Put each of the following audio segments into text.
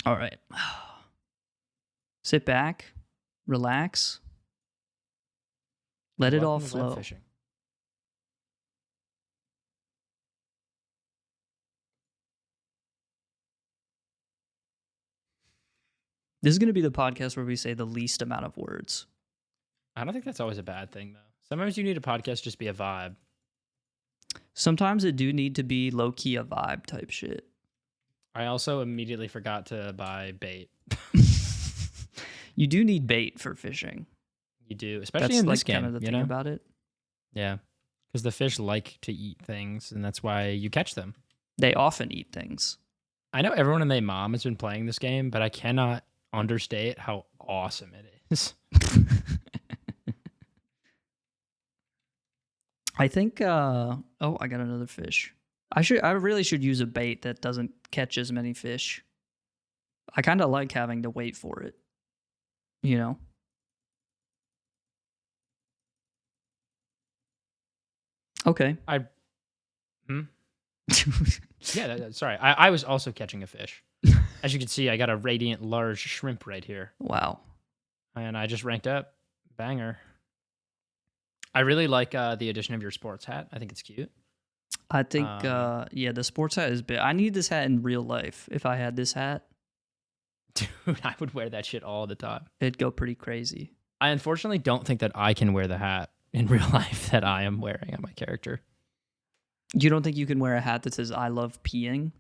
All right. Sit back, relax, let it all Welcome to flow. web fishing. This is going to be the podcast where we say the least amount of words. I don't think that's always a bad thing, though. Sometimes you need a podcast just be a vibe. Sometimes it do need to be low-key a vibe type shit. I also immediately forgot to buy bait. You do need bait for fishing. You do, especially That's in like this game. kind of the you thing know? about it. Yeah, because the fish like to eat things, and that's why you catch them. They often eat things. I know everyone and their mom has been playing this game, but I cannot understate how awesome it is. I think. I got another fish. I really should use a bait that doesn't catch as many fish. I kind of like having to wait for it. You know. Okay. Yeah, sorry. I was also catching a fish. As you can see, I got a radiant large shrimp right here. Wow. And I just ranked up. Banger. I really like the addition of your sports hat. I think it's cute. I think, the sports hat is big. I need this hat in real life. If I had this hat, Dude, I would wear that shit all the time. it'd go pretty crazy. I unfortunately don't think that I can wear the hat in real life that I am wearing on my character. You don't think you can wear a hat that says "I love peeing"?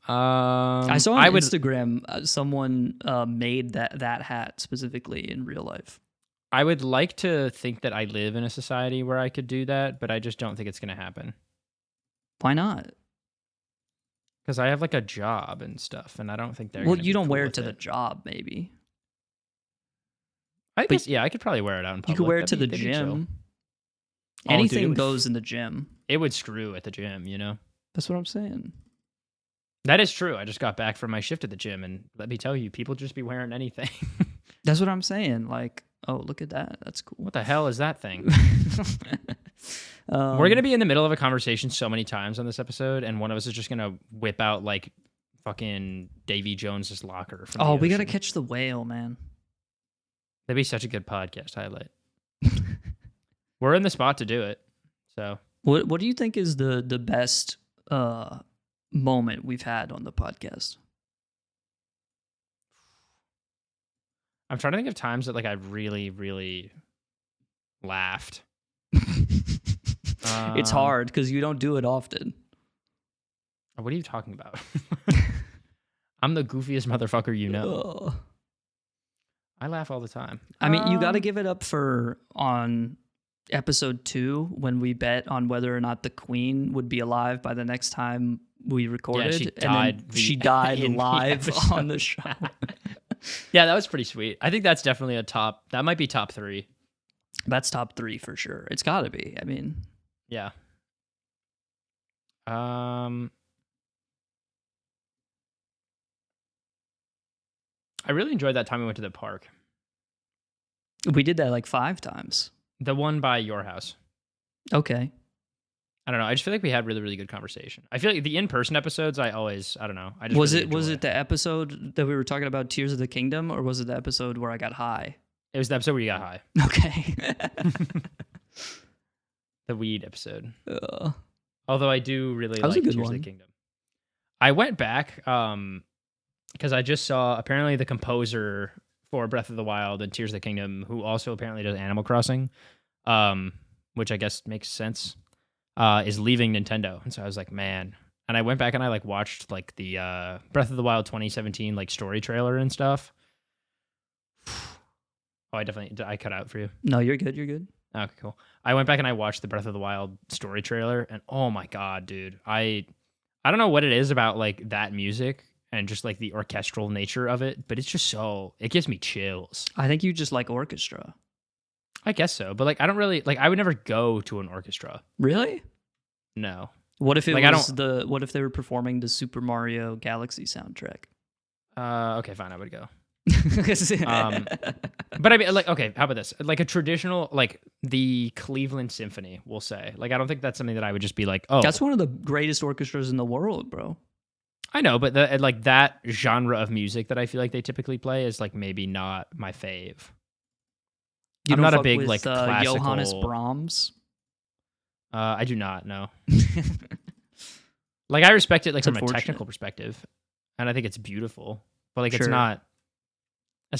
I saw on Instagram someone made that hat specifically in real life. I would like to think that I live in a society where I could do that, but I just don't think it's going to happen. Why not? Because I have like a job and stuff, and I don't think they're. Well, gonna you be don't cool wear it with to the job, maybe. I guess, yeah, I could probably wear it out in public. You could wear it to That'd the be chill. gym. Oh, dude, Anything it would goes in the gym. It would screw at the gym, you know? That's what I'm saying. That is true. I just got back from my shift at the gym, and let me tell you, people just be wearing anything. That's what I'm saying. Like, oh, look at that. That's cool. What the hell is that thing? We're going to be in the middle of a conversation so many times on this episode, and one of us is just going to whip out, like, fucking Davy Jones's locker. From Oh, the we got to ocean. catch the whale, man. That'd be such a good podcast highlight. We're in the spot to do it. So, What do you think is the best moment we've had on the podcast? I'm trying to think of times that like I really, really laughed. It's hard because you don't do it often. What are you talking about? I'm the goofiest motherfucker you know. Ugh. I laugh all the time. I mean, you got to give it up for on episode 2 when we bet on whether or not the Queen would be alive by the next time we recorded. she and died then she died in the live episode. on the show. Yeah, that was pretty sweet. I think that's definitely that might be top 3. That's top 3 for sure. It's got to be. I mean, Yeah. I really enjoyed that time we went to the park. we did that like 5 times. The one by your house. Okay. I don't know. I just feel like we had really, really good conversation. I feel like the in-person episodes, I don't know. I just Was really it enjoy. the episode that we were talking about Tears of the Kingdom, or was it the episode where I got high? It was the episode where you got high. Okay. The weed episode. Ugh. Although I do really That was a like good Tears one. of the Kingdom. I went back because I just saw apparently the composer for Breath of the Wild and Tears of the Kingdom, who also apparently does Animal Crossing, which I guess makes sense, is leaving Nintendo. And so I was like, man. And I went back and I like watched like the Breath of the Wild 2017 like story trailer and stuff. Oh, I cut out for you. No, you're good. You're good. Okay, cool. I went back and I watched the Breath of the Wild story trailer, and oh my god, dude, I don't know what it is about like that music and just like the orchestral nature of it, but it's just it gives me chills. I think you just like orchestra. I guess so, but like I don't really like. I would never go to an orchestra. Really? No. What if it Like, was what if they were performing the Super Mario Galaxy soundtrack? Okay, fine, I would go. But I mean, like, okay, how about this? Like a traditional, like the Cleveland Symphony, we'll say. Like, I don't think that's something that I would just be like, oh, That's one of the greatest orchestras in the world, bro. I know, but like that genre of music that I feel like they typically play is like maybe not my fave. You I'm don't not a fuck big with like classical. Johannes Brahms. I do not know. Like I respect it like from a unfortunate. technical perspective, and I think it's beautiful. But like Sure. it's not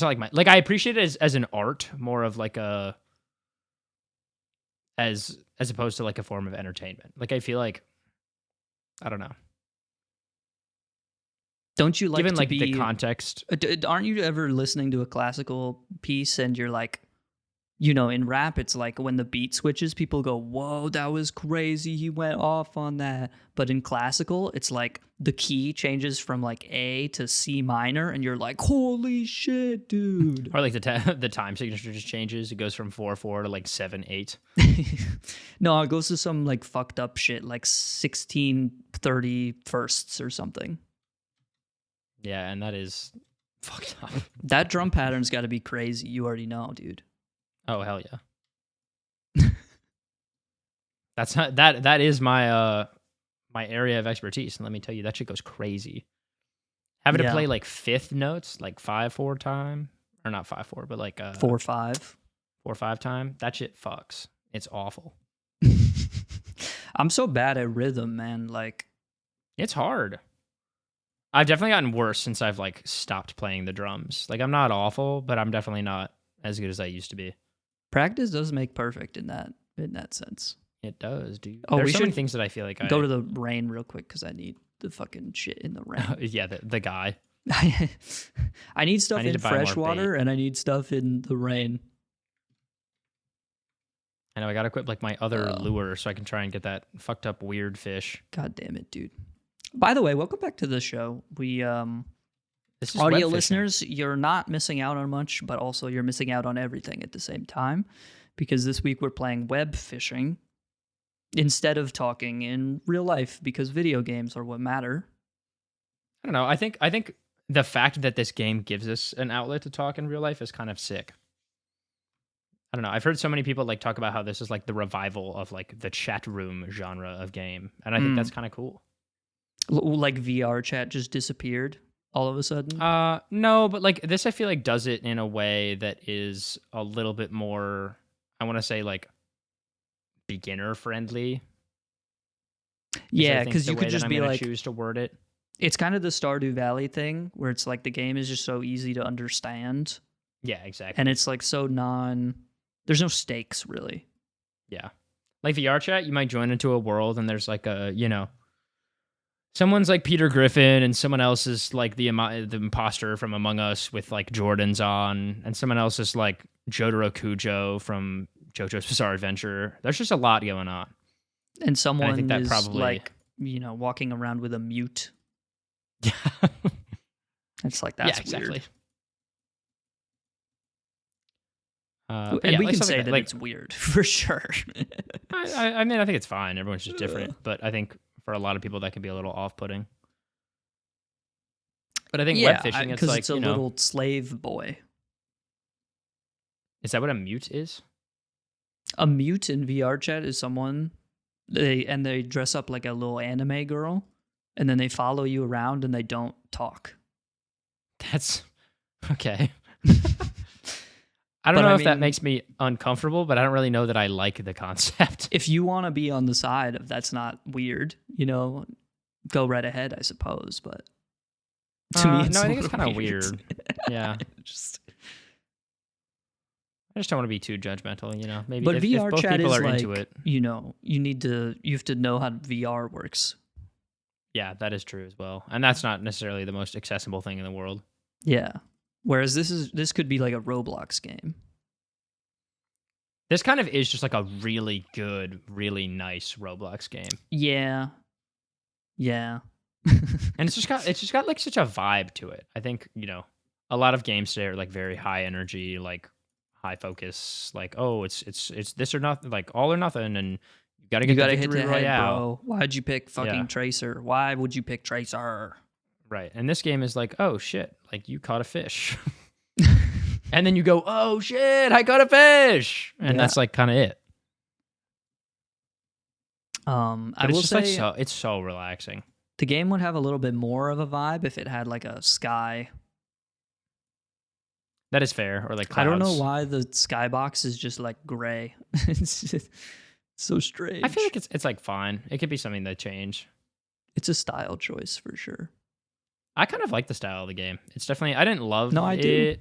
like my like I appreciate it as an art more of like a as opposed to like a form of entertainment. Like I feel like I don't know. Don't you like Given to like be the context. Aren't you ever listening to a classical piece and you're like, you know, in rap, it's like when the beat switches, people go, whoa, that was crazy. He went off on that. But in classical, it's like the key changes from like A to C minor, and you're like, holy shit, dude. Or like the time signature just changes. It goes from 4/4 to like 7/8. No, it goes to some like fucked up shit, like 1630 firsts or something. Yeah, and that is fucked up. That drum pattern's got to be crazy. You already know, dude. Oh hell yeah. That's not that is my my area of expertise, and let me tell you, that shit goes crazy. Having to play like fifth notes, like 5/4 time, or not 5/4, but like 4/5. 4/5 time. That shit fucks. It's awful. I'm so bad at rhythm, man. Like, it's hard. I've definitely gotten worse since I've like stopped playing the drums. Like I'm not awful, but I'm definitely not as good as I used to be. Practice does make perfect in that sense. It does, dude. Oh, There's we so many should things that I feel like go to the rain real quick because I need the fucking shit in the rain. Yeah, the guy. I need stuff I need in to buy more fresh water bait. and I need stuff in the rain. I know I gotta equip like my other lure so I can try and get that fucked up weird fish. God damn it, dude. By the way, welcome back to the show. We This is audio web fishing. listeners, you're not missing out on much, but also you're missing out on everything at the same time, because this week we're playing web fishing instead of talking in real life, because video games are what matter. I don't know. I think the fact that this game gives us an outlet to talk in real life is kind of sick. I don't know. I've heard so many people like talk about how this is like the revival of like the chat room genre of game, and I think that's kind of cool. Like VR chat just disappeared all of a sudden? No, but like this I feel like does it in a way that is a little bit more, I want to say like beginner friendly. Yeah, because you could just be like, choose to word it. It's kind of the Stardew Valley thing where it's like the game is just so easy to understand. Yeah, exactly. And it's like so there's no stakes really. Yeah. Like VR chat, you might join into a world and there's like a, you know, someone's like Peter Griffin and someone else is like the imposter from Among Us with like Jordans on, and someone else is like Jotaro Kujo from JoJo's Bizarre Adventure. There's just a lot going on. And someone I think that is probably like, you know, walking around with a mute. Yeah. It's like, that's exactly. weird. And we can say that it's weird for sure. I mean, I think it's fine. Everyone's just different, but I think for a lot of people that can be a little off-putting. But I think web fishing, it's like, it's a little slave boy. Is that what a mute is? A mute in VR chat is someone they dress up like a little anime girl, and then they follow you around and they don't talk. That's okay. I don't know if that makes me uncomfortable, but I don't really know that I like the concept. If you want to be on the side of that's not weird, you know, go right ahead, I suppose. But to me, I think it's kind of weird. Yeah. I just don't want to be too judgmental, you know. Maybe but if VR both chat people is are like, into it. you know, you have to know how VR works. Yeah, that is true as well. And that's not necessarily the most accessible thing in the world. Yeah. Whereas this could be like a Roblox game. This kind of is just like a really good, really nice Roblox game. Yeah. Yeah. And it's just got like such a vibe to it. I think, you know, a lot of games today are like very high energy, like high focus, like, oh, it's this or nothing, like all or nothing, and you gotta get the victory royale. Bro. Why'd you pick fucking Tracer? Why would you pick Tracer? Right. And this game is like, oh shit, like you caught a fish. And then you go, oh shit, I caught a fish. And that's like kind of it. I will say like it's so relaxing. The game would have a little bit more of a vibe if it had like a sky. That is fair, or like clouds. I don't know why the skybox is just like gray. It's just so strange. I feel like it's like fine. It could be something they change. It's a style choice for sure. I kind of like the style of the game. It's definitely, I didn't love I it. do.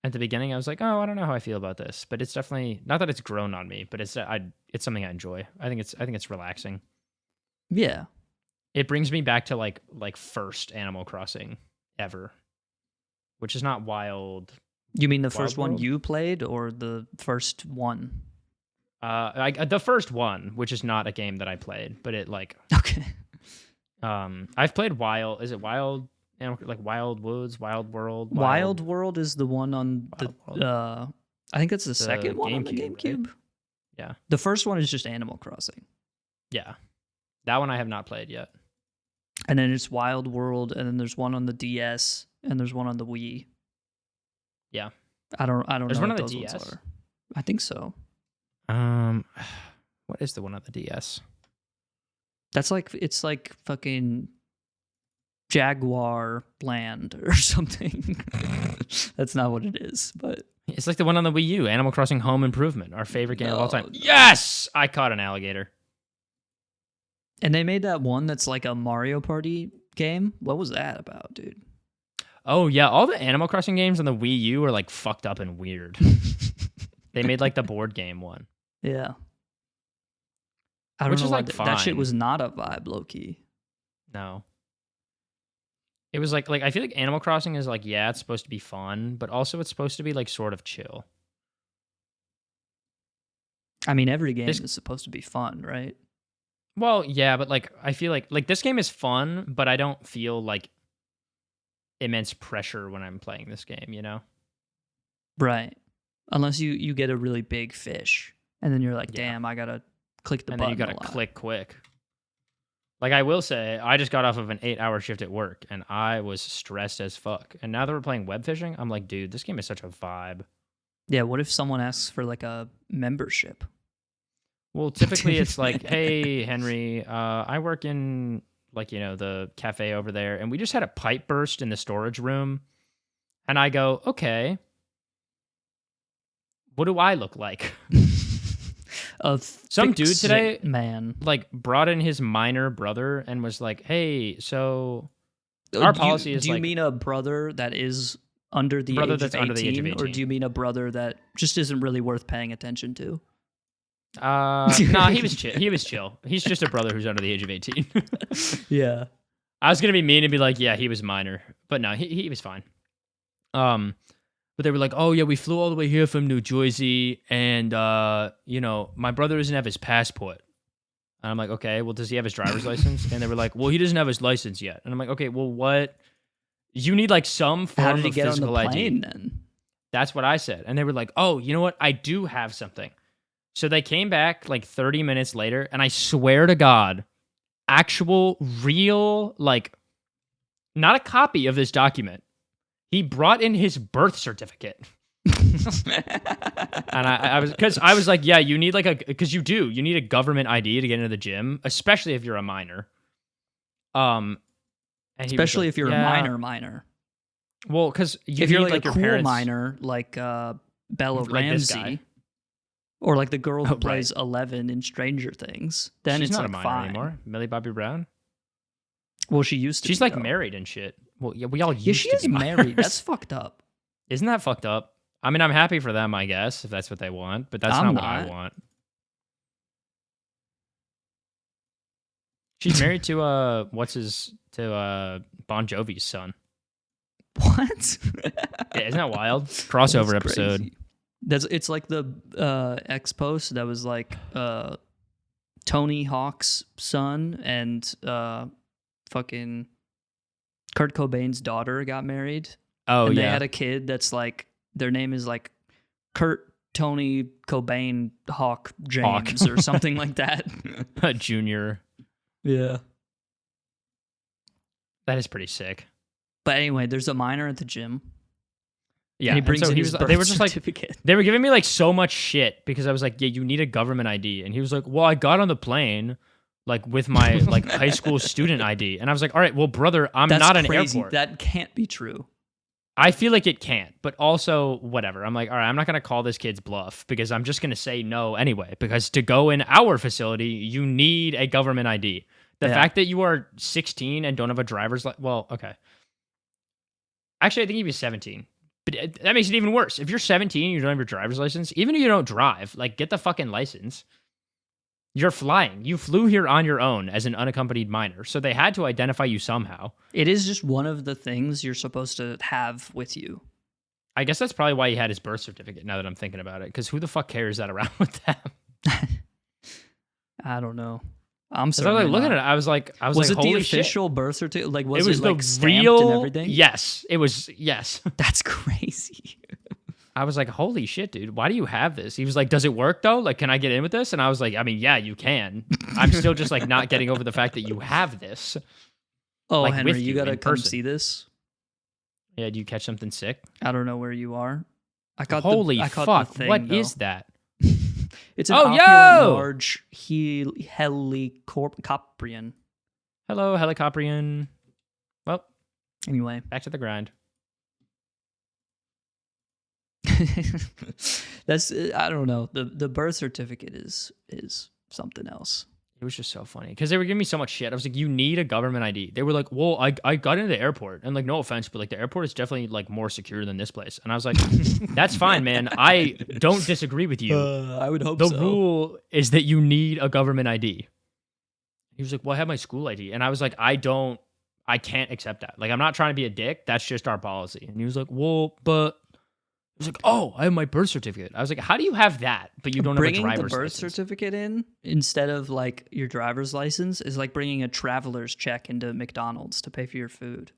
At the beginning, I was like, oh, I don't know how I feel about this, but it's definitely not that it's grown on me, but it's something I enjoy. I think it's relaxing. Yeah. It brings me back to like first Animal Crossing ever, which is not Wild. You mean the first one World? you played or the first one? The first one, which is not a game that I played, but it like Okay. I've played Wild. Is it Wild? Like Wild Woods, Wild World. Wild World is the one on Wild the. I think that's the second one on the GameCube, GameCube. right? Yeah. The first one is just Animal Crossing, Yeah. That one I have not played yet. and then it's Wild World, and then there's one on the DS, and there's one on the Wii. Yeah. I don't There's know one what on the those ones DS? are. I think so. What is the one on the DS? That's like it's like fucking Jaguar Land or something. That's not what it is, but It's like the one on the Wii U, Animal Crossing Home Improvement, our favorite game of all time. No. Yes! I caught an alligator. and they made that one that's like a Mario Party game. What was that about, dude? Oh, yeah. All the Animal Crossing games on the Wii U are like fucked up and weird. They made like the board game one. Yeah. I don't Which know is, why like, that shit fine. was not a vibe, low key. No. It was like I feel like Animal Crossing is like, yeah, it's supposed to be fun, but also it's supposed to be like sort of chill. I mean, every game This- is supposed to be fun, right? Well, yeah, but like I feel like this game is fun, but I don't feel like immense pressure when I'm playing this game, you know? Right. Unless you get a really big fish, and then you're like, Yeah. damn, I gotta click the And then button. you gotta a lot. click quick. Like I will say, I just got off of an 8-hour shift at work and I was stressed as fuck. And now that we're playing web fishing, I'm like, dude, this game is such a vibe. Yeah. What if someone asks for like a membership? Well, typically it's like, hey, Henry, I work in like, the cafe over there, and we just had a pipe burst in the storage room. And I go, okay, what do I look like? Some dude thick, today- sick man. Like brought in his minor brother and was like, hey, so our policy is do you like, mean a brother that is under the Brother age that's of 18, under the age of or 18. do you mean a brother that just isn't really worth paying attention to? nah, he was chill. He was chill. He's just a brother who's under the age of 18. Yeah. I was gonna be mean and be like, yeah, he was minor, but no, he was fine. But they were like, oh yeah, we flew all the way here from New Jersey, and my brother doesn't have his passport. And I'm like, okay, well, does he have his driver's license? And they were like, well, he doesn't have his license yet. And I'm like, okay, well, what? You need like some form How did he of get on the physical plane ID. then? That's what I said. And they were like, oh, you know what? I do have something. So they came back like 30 minutes later, and I swear to God, actual, real, like, not a copy of this document. He brought in his birth certificate. And I was like, yeah, you need like because you need a government ID to get into the gym, especially if you're a minor. And he was Especially like, if you're yeah. a minor. Well, because If you're need, like a your cool parents, minor, like Bella Like this guy. Ramsey, or like the girl who Oh, right. plays 11 in Stranger Things, then she's it's not like a minor fine. anymore. Millie Bobby Brown. Well, she used to. She's be, like though. married and shit. Well, yeah, we all used Yeah, she to is be married. minors. That's fucked up. Isn't that fucked up? I mean, I'm happy for them, I guess, if that's what they want, but that's I'm not what I not. want. She's married to Bon Jovi's son. What? Yeah, isn't that wild? Crossover That's episode. crazy. It's like the X post that was like Tony Hawk's son and fucking Kurt Cobain's daughter got married. Oh, and yeah. they had a kid that's like their name is like Kurt Tony Cobain Hawk James or something like that. A junior. Yeah. That is pretty sick. But anyway, there's a minor at the gym. Yeah, And he brings so in he his was. birth They were just like. certificate. They were giving me like so much shit because I was like, yeah, you need a government ID, and he was like, well, I got on the plane, like with my like high school student ID. And I was like, all right, well, brother, I'm That's not an crazy. airport. That can't be true. I feel like it can't, but also whatever. I'm like, all right, I'm not going to call this kid's bluff because I'm just going to say no anyway, because to go in our facility, you need a government ID. The fact that you are 16 and don't have a driver's license, well, okay. Actually, I think you'd be 17. But that makes it even worse. If you're 17 and you don't have your driver's license, even if you don't drive, like get the fucking license. You're flying. You flew here on your own as an unaccompanied minor, so they had to identify you somehow. It is just one of the things you're supposed to have with you. I guess that's probably why he had his birth certificate, now that I'm thinking about it, because who the fuck carries that around with them? I don't know. I'm So I was like looking at it, I was like, was it holy the shit. official birth certificate? Like, was It was it like the stamped real and everything? Yes, it was. Yes. That's crazy. I was like, holy shit, dude, why do you have this? He was like, does it work though? Like, can I get in with this? And I was like, I mean, yeah, you can. I'm still just like not getting over the fact that you have this. Oh, like, Henry, with you you gotta in come person. see this. Yeah, do you catch something sick? I don't know where you are. I caught Holy I caught fuck, the thing, what though. is that? It's an Oh, opulent yo! large helicoprion. Hello, helicoprion. Well, Anyway. back to the grind. That's I don't know. The birth certificate is something else. It was just so funny because they were giving me so much shit. I was like, you need a government ID. They were like, well, I got into the airport. And like, no offense, but like the airport is definitely like more secure than this place. And I was like, that's fine, man. I don't disagree with you. I would hope The so. rule is that you need a government ID. He was like, well, I have my school ID. And I was like, I can't accept that. Like, I'm not trying to be a dick. That's just our policy. And he was like, well, but I was like, oh, I have my birth certificate. I was like, how do you have that, but you don't Bringing have a the driver's birth license? certificate in instead of like your driver's license is like bringing a traveler's check into McDonald's to pay for your food.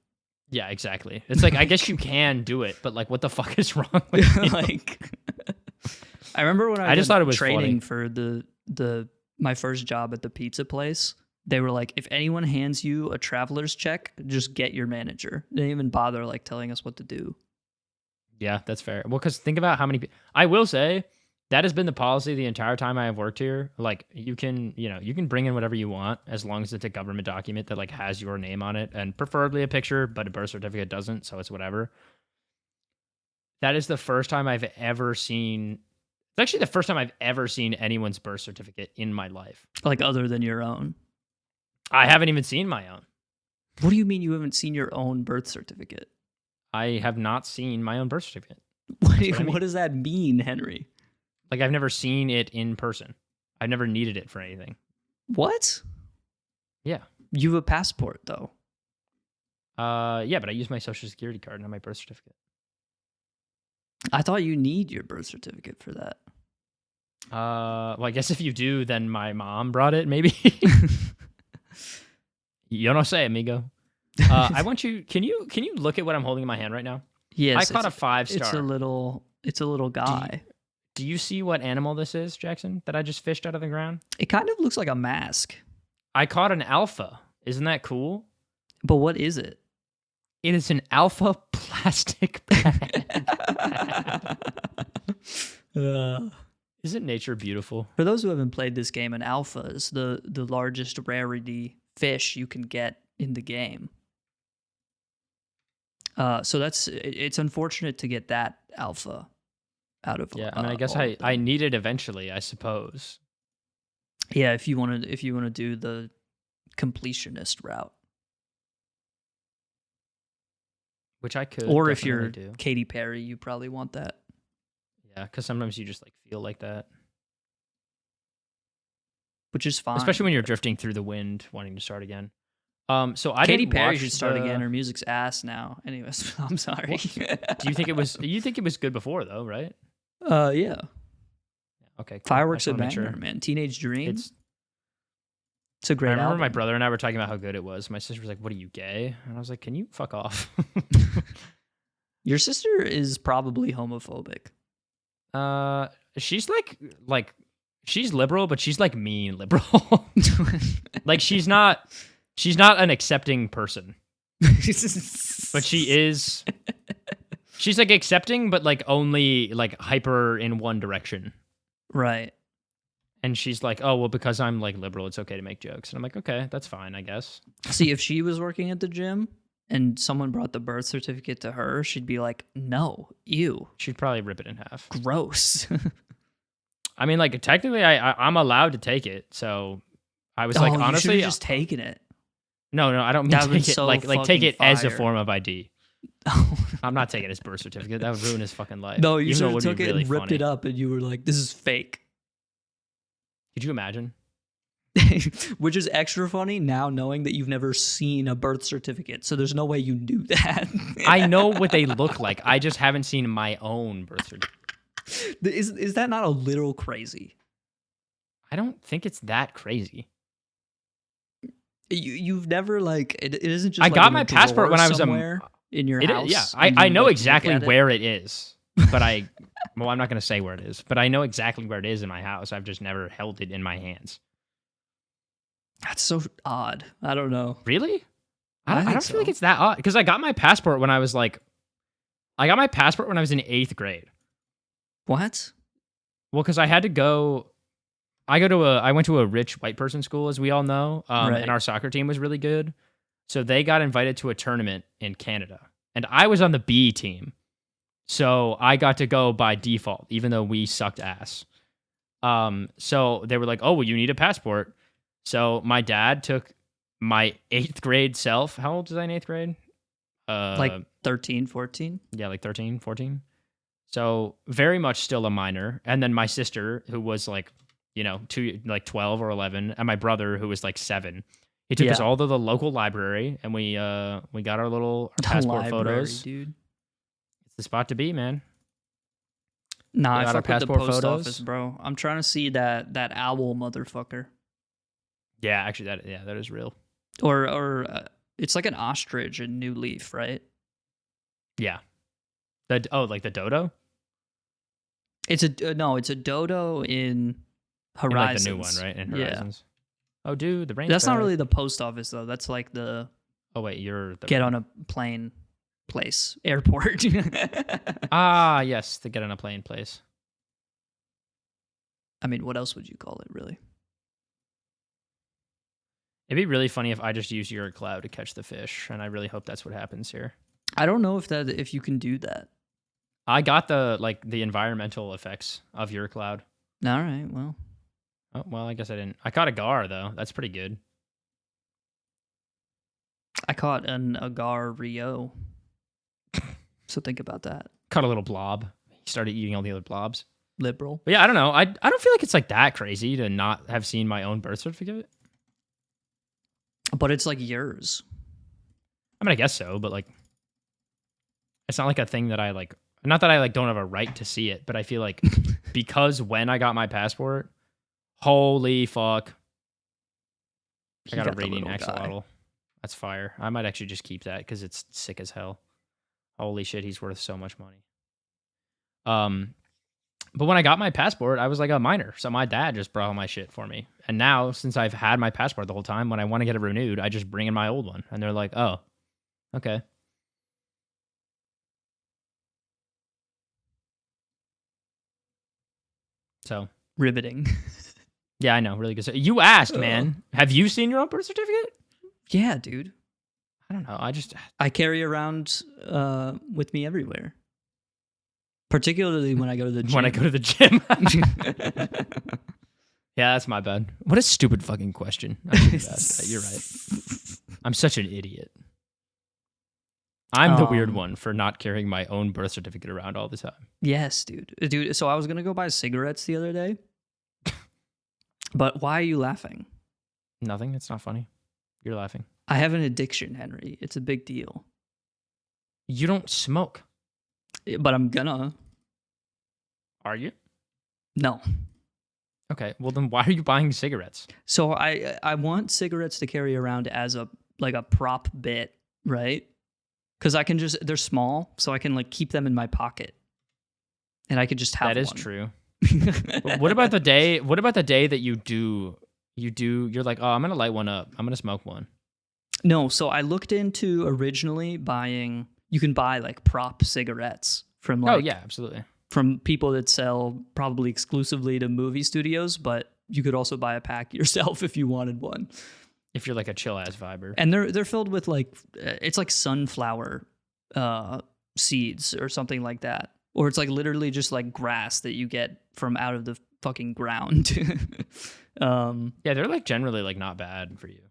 Yeah, exactly. It's like, I guess you can do it, but like, what the fuck is wrong with you? Like, I remember when I just thought it was training funny. for my first job at the pizza place. They were like, if anyone hands you a traveler's check, just get your manager. They didn't even bother like telling us what to do. Yeah, that's fair. Well, because think about how many I will say that has been the policy the entire time I have worked here. Like, you can bring in whatever you want as long as it's a government document that like has your name on it and preferably a picture, but a birth certificate doesn't, so it's whatever. That is the first time I've ever seen. It's actually the first time I've ever seen anyone's birth certificate in my life. Like other than your own. I haven't even seen my own. What do you mean you haven't seen your own birth certificate? I have not seen my own birth certificate. What I mean. does that mean, Henry? Like, I've never seen it in person. I've never needed it for anything. What? Yeah. You have a passport, though. Yeah, but I use my social security card, not my birth certificate. I thought you need your birth certificate for that. Well, I guess if you do, then my mom brought it, maybe. You don't say, amigo. I want you. Can you look at what I'm holding in my hand right now? Yes, I caught a 5-star. It's a little guy. Do you see what animal this is, Jackson? That I just fished out of the ground? It kind of looks like a mask. I caught an alpha. Isn't that cool? But what is it? It is an alpha plastic bag. Isn't nature beautiful? For those who haven't played this game, an alpha is the largest rarity fish you can get in the game. So it's unfortunate to get that alpha out of. Yeah, I mean, I guess I need it eventually, I suppose. Yeah, if you want to do the completionist route, Which I could. or if you're do. Katy Perry, you probably want that. Yeah, because sometimes you just like feel like that, Which is fine. especially when you're drifting through the wind, wanting to start again. So I Katy didn't Perry watch should start again. Her music's ass now. Anyways, I'm sorry. Do you think it was? You think it was good before though, right? Yeah. Okay. Cool. Fireworks I a just wanna banger, man. Teenage Dream. It's. It's a great I remember album. my brother and I were talking about how good it was. My sister was like, "What are you, gay?" And I was like, "Can you fuck off?" Your sister is probably homophobic. She's like she's liberal, but she's like mean liberal. Like she's not an accepting person, but she is. She's like accepting, but like only like hyper in one direction. Right. And she's like, oh, well, because I'm like liberal, it's okay to make jokes. And I'm like, okay, that's fine, I guess. See, if she was working at the gym and someone brought the birth certificate to her, she'd be like, no, ew, She'd probably rip it in half. gross. I mean, like, technically, I'm allowed to take it. So I was Oh, like, you honestly, should've just taken it. no, I don't mean That would've take it. so Like take it fucking as a fire. form of ID. I'm not taking his birth certificate. That would ruin his fucking life. No, you Even though should have would be took it really and ripped funny. it up, and you were like, "This is fake," Could you imagine? which is extra funny now, knowing that you've never seen a birth certificate. So there's no way you knew that. I know what they look like. I just haven't seen my own birth certificate. Is that not a little crazy? I don't think it's that crazy. You've never like it isn't just. I like got in my a passport when drawer I was somewhere in your It house. is, yeah. and I you, know like, exactly look at it? where it is, but well, I'm not going to say where it is, but I know exactly where it is in my house. I've just never held it in my hands. That's so odd. I don't know. Really? I I don't think feel like so. it's that odd because I got my passport when I was in 8th grade. What? Well, because I went to a rich white person school, as we all know, Right. and our soccer team was really good. So they got invited to a tournament in Canada, and I was on the B team. So I got to go by default, even though we sucked ass. So they were like, "Oh, well, you need a passport." So my dad took my 8th grade self. How old was I in 8th grade? Like 13, 14? Yeah, like 13, 14. So very much still a minor. And then my sister, who was like, 12 or 11, and my brother, who was like 7. He took us Yeah. all to the local library, and we got our passport Library, photos. dude. It's the spot to be, man. Nah, We I got our fuck with the passport post photos. office, bro. I'm trying to see that owl motherfucker. Yeah, actually, that is real. Or it's like an ostrich in New Leaf, right? Yeah. Like the dodo? It's a no, it's a dodo in In, like Horizons. the new one, right? In Yeah. Horizons. Oh, dude, the rain's That's not back. really the post office though. That's like the Oh wait, you're the get on a plane place, airport. Ah, yes, the get on a plane place. I mean, what else would you call it, really? It'd be really funny if I just used your cloud to catch the fish, and I really hope that's what happens here. I don't know if you can do that. I got the environmental effects of your cloud. All right, well, Oh, well, I guess I didn't. I caught a gar though. That's pretty good. I caught an agar Rio. So think about that. Caught a little blob. He started eating all the other blobs. Liberal. But yeah, I don't know. I don't feel like it's like that crazy to not have seen my own birth certificate. But it's like yours. I mean, I guess so, but like, it's not like a thing that I like. Not that I like don't have a right to see it, but I feel like because when I got my passport, holy fuck, I got a the radiant little axolotl. That's fire. I might actually just keep that because it's sick as hell. Holy shit, he's worth so much money. But when I got my passport, I was like a minor, so my dad just brought all my shit for me. And now, since I've had my passport the whole time, when I want to get it renewed, I just bring in my old one, and they're like, "Oh, okay." So Riveting. yeah, I know, really good. So you asked, man, have you seen your own birth certificate? Yeah, dude. I don't know. I carry around with me everywhere. Particularly when I go to the gym. When I go to the gym. Yeah, that's my bad. What a stupid fucking question. You're right. I'm such an idiot. I'm the weird one for not carrying my own birth certificate around all the time. Yes, dude. Dude, so I was going to go buy cigarettes the other day. But why are you laughing? Nothing. It's not funny. You're laughing. I have an addiction, Henry. It's a big deal. You don't smoke. But I'm gonna. Are you? No. Okay. Well, then why are you buying cigarettes? So I want cigarettes to carry around as a prop bit, right? Because I can they're small, so I can like keep them in my pocket, and I could just have. That is one. true. But what about the day? What about the day that you're like, oh, I'm gonna light one up. I'm gonna smoke one. No, so I looked into originally buying. You can buy like prop cigarettes from Oh yeah, absolutely. from people that sell probably exclusively to movie studios, but you could also buy a pack yourself if you wanted one. If you're like a chill ass viber. And they're filled with like, it's like sunflower seeds or something like that. Or it's like literally just like grass that you get from out of the fucking ground. Yeah, they're like generally like not bad for you.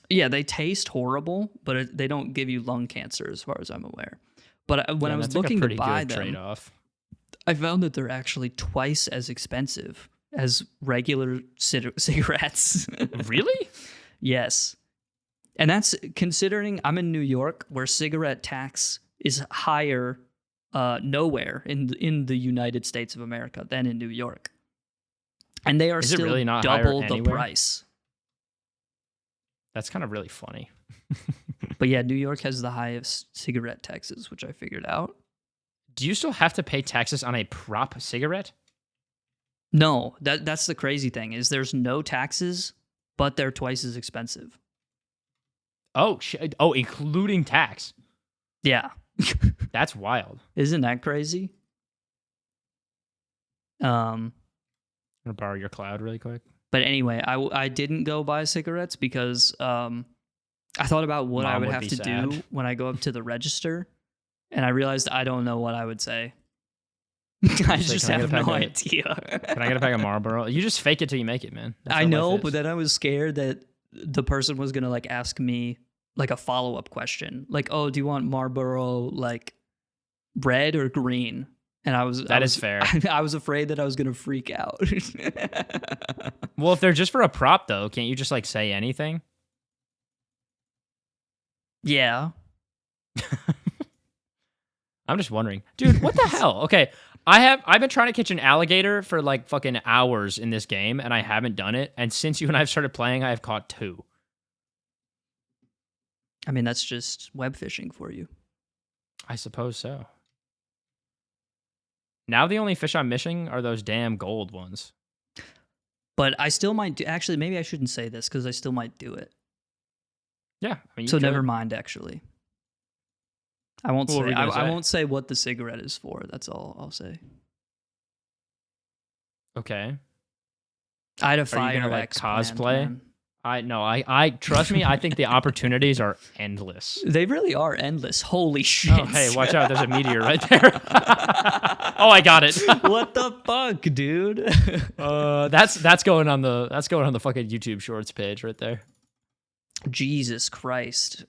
Yeah, they taste horrible, but they don't give you lung cancer as far as I'm aware. But when I was looking to buy them, trade-off. I found that they're actually twice as expensive as regular cigarettes. Really? Yes. And that's considering I'm in New York, where cigarette tax is higher nowhere in the United States of America than in New York. And they are still really not double higher the anywhere? price. That's kind of really funny. But yeah, New York has the highest cigarette taxes, which I figured out. Do you still have to pay taxes on a prop cigarette? No, that's the crazy thing is there's no taxes, but they're twice as expensive. Oh, including tax. Yeah. That's wild. Isn't that crazy? I'm gonna borrow your cloud really quick. But anyway, I didn't go buy cigarettes because I thought about what I would have to do when I go up to the register, and I realized I don't know what I would say. I just have no idea. Can I get a pack of Marlboro? You just fake it till you make it, man. I know, but then I was scared that the person was gonna like ask me like a follow-up question, like, "Oh, do you want Marlboro like red or green?" And that is fair. I was afraid that I was gonna freak out. Well, if they're just for a prop, though, can't you just like say anything? Yeah. I'm just wondering, dude. What the hell? Okay, I've been trying to catch an alligator for like fucking hours in this game, and I haven't done it. And since you and I have started playing, I have caught 2. I mean, that's just web fishing for you. I suppose so. Now the only fish I'm missing are those damn gold ones. But I still might do. Actually, maybe I shouldn't say this because I still might do it. Yeah. I mean, so never mind. Actually, I won't say. I won't say what the cigarette is for. That's all I'll say. Okay. I had a Fire Are you gonna like X cosplay? I trust me. I think the opportunities are endless. They really are endless. Holy shit! Oh, hey, watch out! There's a meteor right there. Oh, I got it. What the fuck, dude? That's going on the fucking YouTube Shorts page right there. Jesus Christ.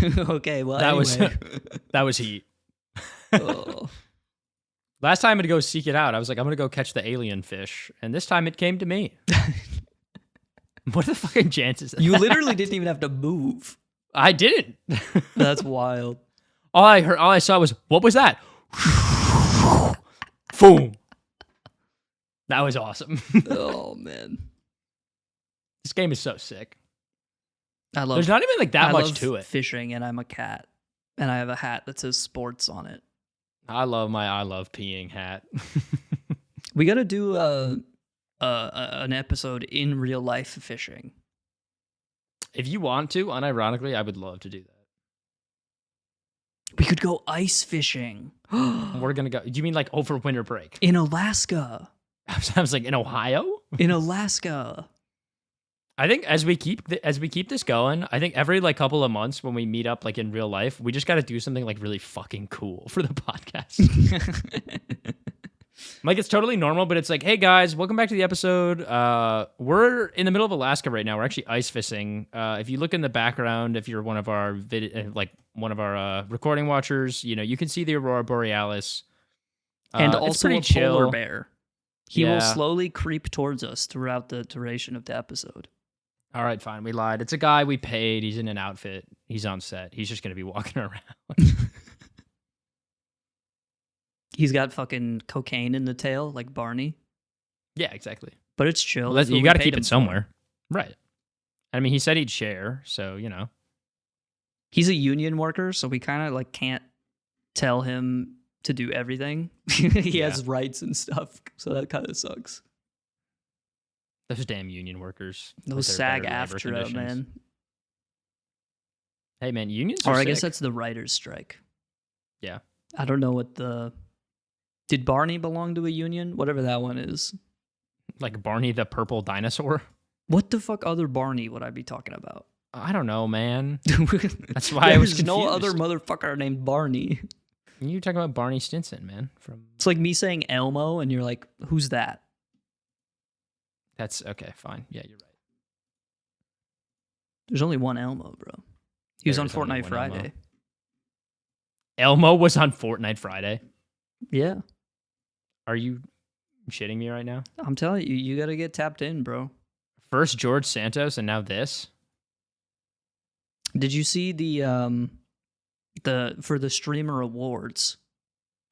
Okay, well that was heat. Oh. Last time I'd go seek it out. I was like, I'm gonna go catch the alien fish, and this time it came to me. What are the fucking chances? You literally didn't even have to move. I didn't. That's wild. All I saw was, what was that? Boom. That was awesome. Oh man, this game is so sick. There's not even like that much to it. Fishing, and I'm a cat, and I have a hat that says sports on it. I love peeing hat. We got to do an episode in real life fishing. If you want to, unironically, I would love to do that. We could go ice fishing. We're gonna go. Do you mean like over winter break? In Alaska. I was like, in Ohio? In Alaska. I think as we keep this going, I think every like couple of months when we meet up like in real life, we just got to do something like really fucking cool for the podcast. Like it's totally normal, but it's like, hey guys, welcome back to the episode. We're in the middle of Alaska right now. We're actually ice fishing. If you look in the background, if you're one of our recording watchers, you know you can see the aurora borealis, and also a chill. Polar bear. He will slowly creep towards us throughout the duration of the episode. All right, fine. We lied. It's a guy we paid. He's in an outfit. He's on set. He's just going to be walking around. He's got fucking cocaine in the tail, like Barney. Yeah, exactly. But it's chill. Well, you got to keep it somewhere. Right. I mean, he said he'd share, so, you know. He's a union worker, so we kind of like can't tell him to do everything. He has rights and stuff, so that kind of sucks. Those damn union workers. Those SAG-AFTRA, man. Hey, man, unions are Or I sick. guess that's the writer's strike. Yeah. I don't know what did Barney belong to a union? Whatever that one is. like Barney the purple dinosaur. What the fuck other Barney would I be talking about? I don't know, man. That's why I was confused. There's no other motherfucker named Barney. You're talking about Barney Stinson, man. It's like me saying Elmo, and you're like, who's that? That's okay, fine. Yeah, you're right. There's only one Elmo, bro. He was on Fortnite Friday. Elmo was on Fortnite Friday? Yeah. Are you shitting me right now? I'm telling you, you gotta get tapped in, bro. First George Santos, and now this? Did you see the for the streamer awards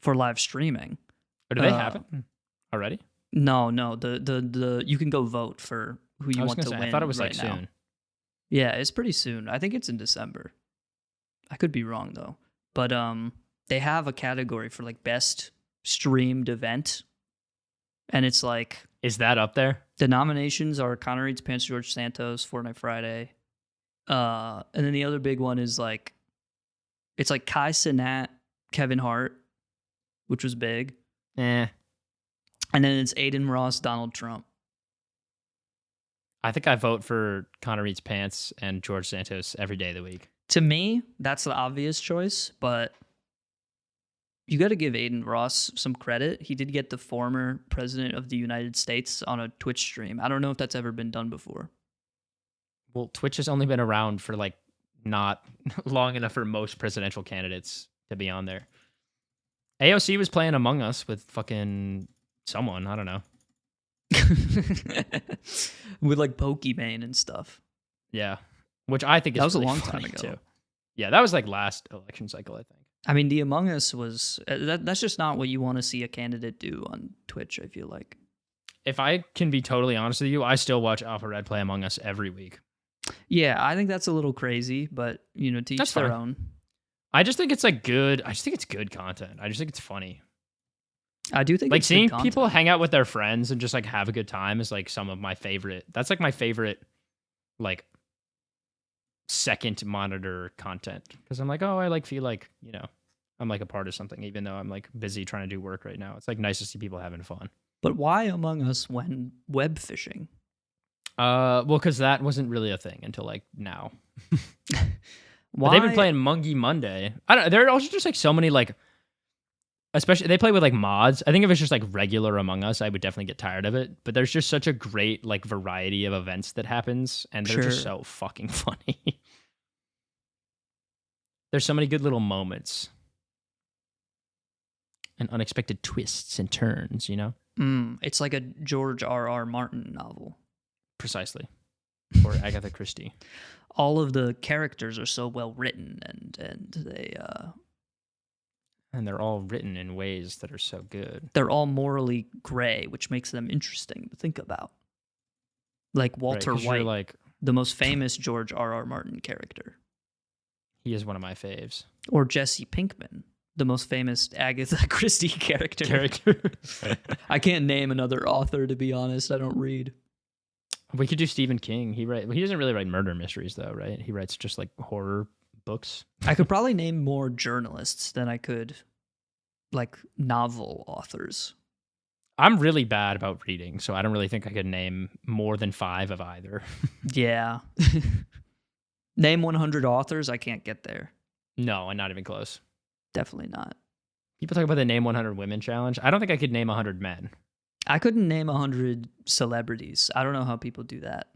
for live streaming? Or do they have it already? No. The you can go vote for who you want to win. I thought it was right like now. soon. Yeah, it's pretty soon. I think it's in December. I could be wrong though. But they have a category for like best streamed event. And it's like, is that up there? The nominations are Connor Eats Pants, George Santos, Fortnite Friday. And then the other big one is like, it's like Kai Cenat, Kevin Hart, which was big. And then it's Aiden Ross, Donald Trump. I think I vote for Connor Eats Pants and George Santos every day of the week. To me, that's the obvious choice, but you got to give Aiden Ross some credit. He did get the former president of the United States on a Twitch stream. I don't know if that's ever been done before. Well, Twitch has only been around for like not long enough for most presidential candidates to be on there. AOC was playing Among Us with fucking someone. I don't know. With like Pokemon and stuff. Yeah. Which I think is that was really a long time ago. Too. Yeah, that was like last election cycle, I think. I mean, the Among Us was that's just not what you want to see a candidate do on Twitch, I feel like. If I can be totally honest with you, I still watch Alpha Red play Among Us every week. Yeah, I think that's a little crazy, but you know, to each their own. I just think it's like good. I just think it's good content. I just think it's funny. I do think like it's seeing good people hang out with their friends and just like have a good time is like some of my favorite. That's like my favorite, like second monitor content because I'm like, oh, I like feel like I'm like a part of something, even though I'm like busy trying to do work right now. It's like nice to see people having fun. But why Among Us when web fishing? Well, because that wasn't really a thing until like now. Why? But they've been playing Mungie Monday. I don't. There are also just like so many like, especially they play with like mods. I think if it's just like regular Among Us, I would definitely get tired of it. But there's just such a great like variety of events that happens, and they're just so fucking funny. There's so many good little moments and unexpected twists and turns. It's like a George R.R. Martin novel. Precisely. Or Agatha Christie. All of the characters are so well written, and they and they're all written in ways that are so good. They're all morally gray, which makes them interesting to think about. Like Walter White, like, the most famous George R.R. Martin character. He is one of my faves. Or Jesse Pinkman, the most famous Agatha Christie character. I can't name another author, to be honest. I don't read. We could do Stephen King. He doesn't really write murder mysteries, though, right? He writes just like horror books. I could probably name more journalists than I could like novel authors. I'm really bad about reading, so I don't really think I could name more than 5 of either. Yeah. Name 100 authors, I can't get there. No, I'm not even close. Definitely not. People talk about the Name 100 Women challenge. I don't think I could name 100 men. I couldn't name 100 celebrities. I don't know how people do that.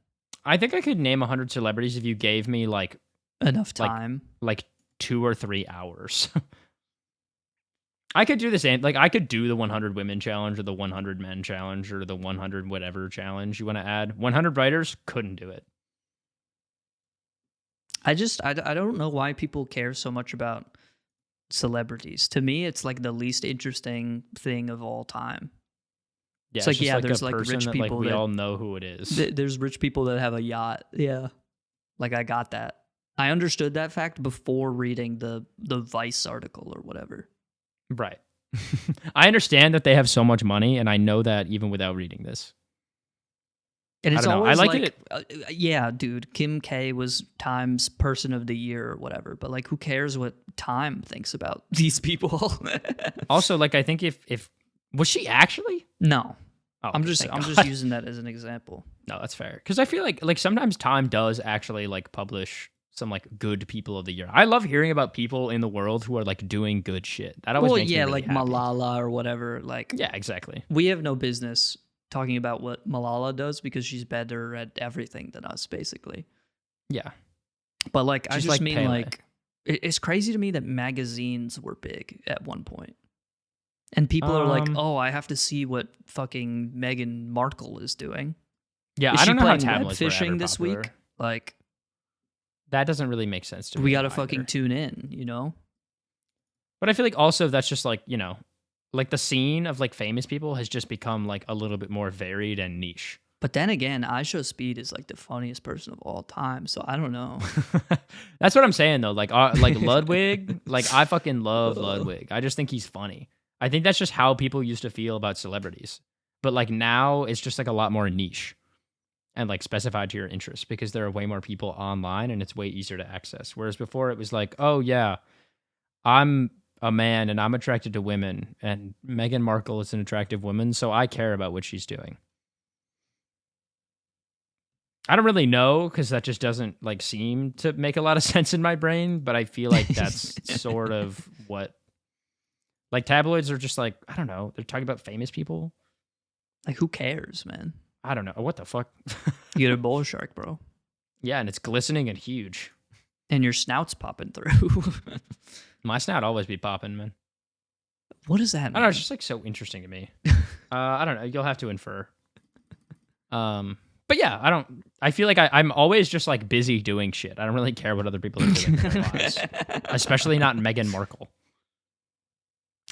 I think I could name 100 celebrities if you gave me like enough time, like 2 or 3 hours. I could do the same. Like I could do the 100 women challenge or the 100 men challenge or the 100 whatever challenge you want to add. 100 writers couldn't do it. I don't know why people care so much about celebrities. To me, it's like the least interesting thing of all time. Yeah, it's like, yeah, there's like rich people that we all know who it is. There's rich people that have a yacht. Yeah. Like I got that. I understood that fact before reading the Vice article or whatever. Right. I understand that they have so much money, and I know that even without reading this. And it's always I like it. Yeah, dude, Kim K was Time's Person of the Year or whatever, but like who cares what Time thinks about these people? Also, like I think if was she actually? No. Oh, I'm okay, just thank I'm God. just using that as an example. No, that's fair. Because I feel like sometimes Time does actually like publish some like good people of the year. I love hearing about people in the world who are like doing good shit. That always Well, makes me yeah, really like happy. Malala or whatever. Like, Yeah, exactly. we have no business talking about what Malala does because she's better at everything than us, basically. Yeah. But like, I She's just like mean Pele. like, it's crazy to me that magazines were big at one point. And people are like, oh, I have to see what fucking Meghan Markle is doing. Yeah, Is I she don't know how playing web tabloids were ever fishing this popular. week? Like, That doesn't really make sense to me. we gotta either. fucking tune in, you know? But I feel like also that's just like, you know, like the scene of like famous people has just become like a little bit more varied and niche. But then again, I Show Speed is like the funniest person of all time, so I don't know. That's what I'm saying though. Like Ludwig, like I fucking love Ludwig. I just think he's funny. I think that's just how people used to feel about celebrities. But like now it's just like a lot more niche and like specified to your interests because there are way more people online and it's way easier to access. Whereas before it was like, oh yeah, I'm a man and I'm attracted to women and Meghan Markle is an attractive woman, so I care about what she's doing. I don't really know because that just doesn't like seem to make a lot of sense in my brain, but I feel like that's sort of what like tabloids are just like, I don't know, they're talking about famous people. Like, who cares, man? I don't know. What the fuck? You get a bull shark, bro. Yeah, and it's glistening and huge. And your snout's popping through. My snout always be popping, man. What does that I mean? don't know, it's just like so interesting to me. I don't know, you'll have to infer. But yeah, I feel like I'm always just like busy doing shit. I don't really care what other people are doing in their lives. Especially not Meghan Markle.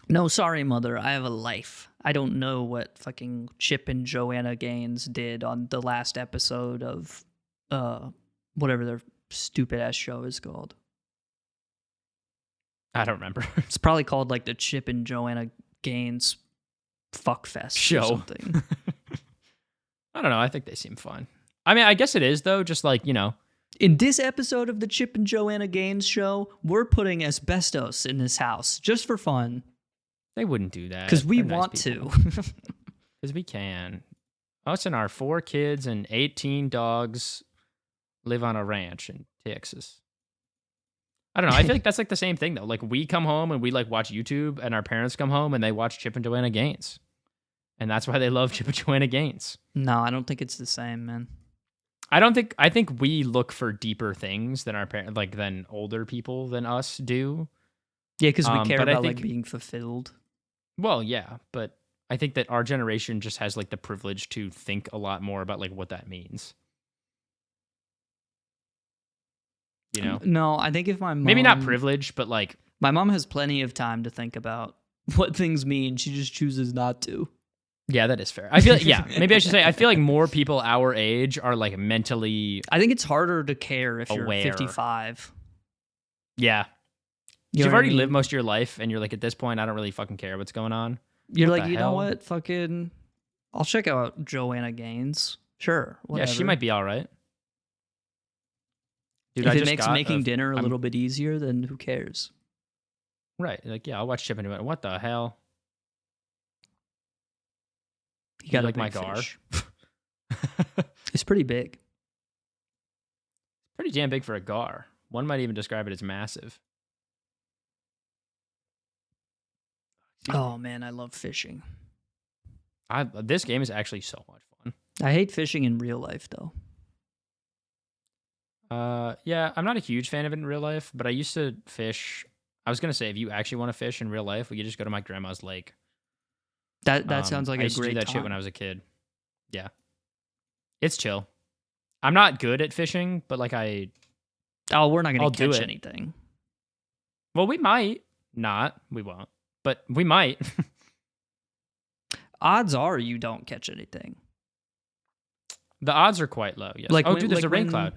No, sorry, mother. I have a life. I don't know what fucking Chip and Joanna Gaines did on the last episode of whatever their stupid ass show is called. I don't remember. It's probably called like the Chip and Joanna Gaines Fuckfest Show. or something. I don't know. I think they seem fun. I mean, I guess it is though. Just like, you know, In this episode of the Chip and Joanna Gaines show, we're putting asbestos in this house just for fun. they wouldn't do that Because we They're nice want people. to. Because we can. Us and our 4 kids and 18 dogs live on a ranch in Texas. I don't know. I feel like that's like the same thing though. Like we come home and we like watch YouTube, and our parents come home and they watch Chip and Joanna Gaines, and that's why they love Chip and Joanna Gaines. No, I don't think it's the same, man. I think we look for deeper things than our parents, like than older people than us do. Yeah, because we care but I about think- like being fulfilled. Well, yeah, but I think that our generation just has like the privilege to think a lot more about like what that means. You know, No, I think if my mom... maybe not privilege, but like, My mom has plenty of time to think about what things mean. She just chooses not to. yeah, that is fair. I feel like, yeah, maybe I should say, I feel like more people our age are like mentally, I think it's harder to care if Aware. you're 55. yeah. You know You've what I already mean? lived most of your life, and you're like, at this point, I don't really fucking care what's going on. You're What like, the you know hell? what? Fucking, I'll check out Joanna Gaines. Sure, whatever. Yeah, she might be all right. Dude, If I it just makes got making dinner a I'm- little bit easier, then who cares? Right. Like, yeah, I'll watch Chip and Joanna. What the hell? You got like a my big gar? fish. It's pretty big. Pretty damn big for a gar. One might even describe it as massive. Oh man, I love fishing. This game is actually so much fun. I hate fishing in real life though. Yeah, I'm not a huge fan of it in real life, but I used to fish. I was gonna say, if you actually want to fish in real life, we could just go to my grandma's lake. That sounds like I a used to great do that time. shit when I was a kid. Yeah, it's chill. I'm not good at fishing, but like Oh, we're not I'll gonna do catch it. anything. well, we might not. We won't, but we might. Odds are you don't catch anything. The odds are quite low. Yes. Like oh, when- dude, there's like a rain when- cloud.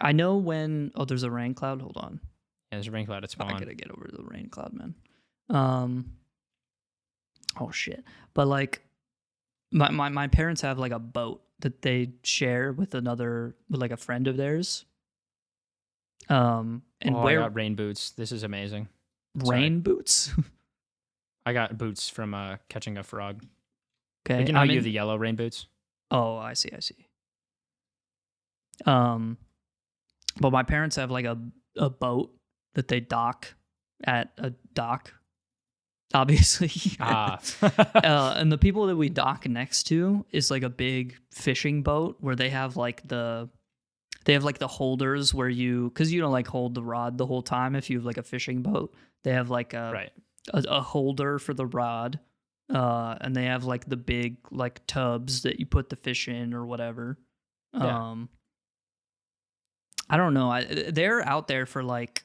I know when. Oh, there's a rain cloud. Hold on. Yeah, there's a rain cloud at I spawn. gotta get over to the rain cloud, man. Oh shit. But like, my parents have like a boat that they share with like a friend of theirs. And I where got rain boots. This is amazing. sorry. rain boots. I got boots from catching a frog. Okay. Like, you know how you have the yellow rain boots? Oh, I see. But my parents have like a boat that they dock at a dock, obviously. And the people that we dock next to is like a big fishing boat where they have like the holders where because you don't like hold the rod the whole time if you have like a fishing boat. They have like a holder for the rod, and they have like the big like tubs that you put the fish in or whatever. Yeah. I don't know. They're out there for like,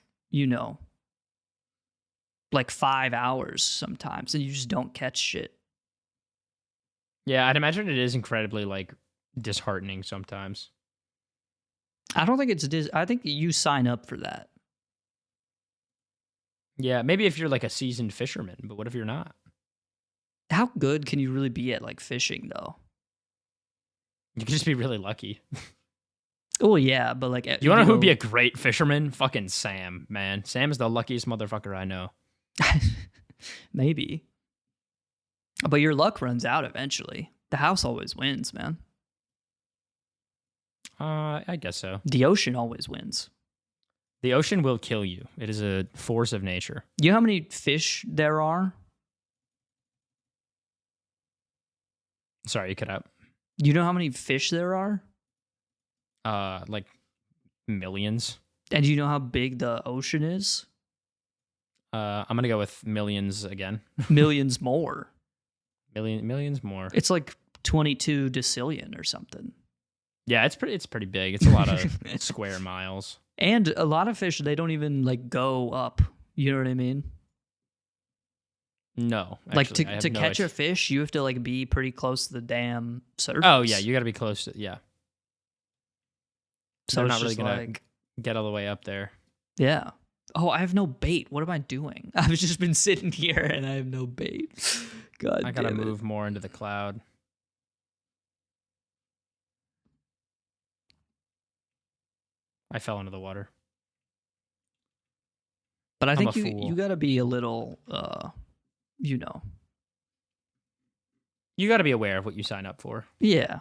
like 5 hours sometimes, and you just don't catch shit. Yeah, I'd imagine it is incredibly like disheartening sometimes. I don't think I think you sign up for that. Yeah, maybe if you're like a seasoned fisherman, but what if you're not? How good can you really be at like fishing though? You could just be really lucky. Oh yeah, but like you want to know who'd be a great fisherman? Fucking Sam, man. Sam is the luckiest motherfucker I know. Maybe. But your luck runs out eventually. The house always wins, man. I guess so. The ocean always wins. The ocean will kill you. It is a force of nature. You know how many fish there are? Sorry, you cut out. You know how many fish there are? Like millions. And do you know how big the ocean is? I'm gonna go with millions again. Millions more. Millions more. It's like 22 decillion or something. Yeah, it's pretty big. It's a lot of square miles. And a lot of fish, they don't even like go up. You know what I mean? No. Actually, like to catch a fish, you have to like be pretty close to the damn surface. Oh yeah, you got to be close to yeah. So they're it's not really gonna like, get all the way up there. Yeah. Oh, I have no bait. What am I doing? I've just been sitting here and I have no bait. God, I gotta move more into the cloud. I fell into the water. But I think you gotta be a little, You gotta be aware of what you sign up for. Yeah.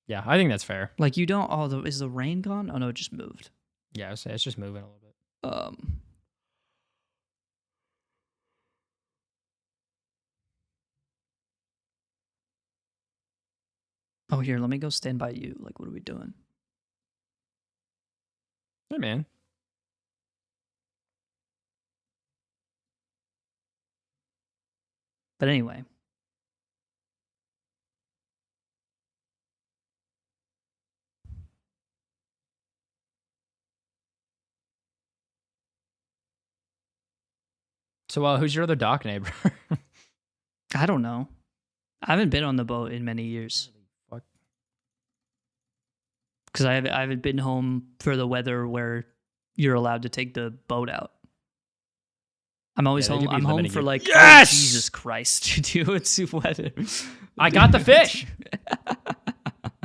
Yeah, I think that's fair. Like you don't. Oh, is the rain gone? Oh no, it just moved. Yeah, I would say it's just moving a little bit. Oh, here, let me go stand by you. Like, what are we doing? Hey, man. But anyway. So, who's your other dock neighbor? I don't know. I haven't been on the boat in many years. Because I haven't been home for the weather where you're allowed to take the boat out. I'm always home. I'm home for like, yes! Oh, Jesus Christ, dude, it's weather. I got the fish.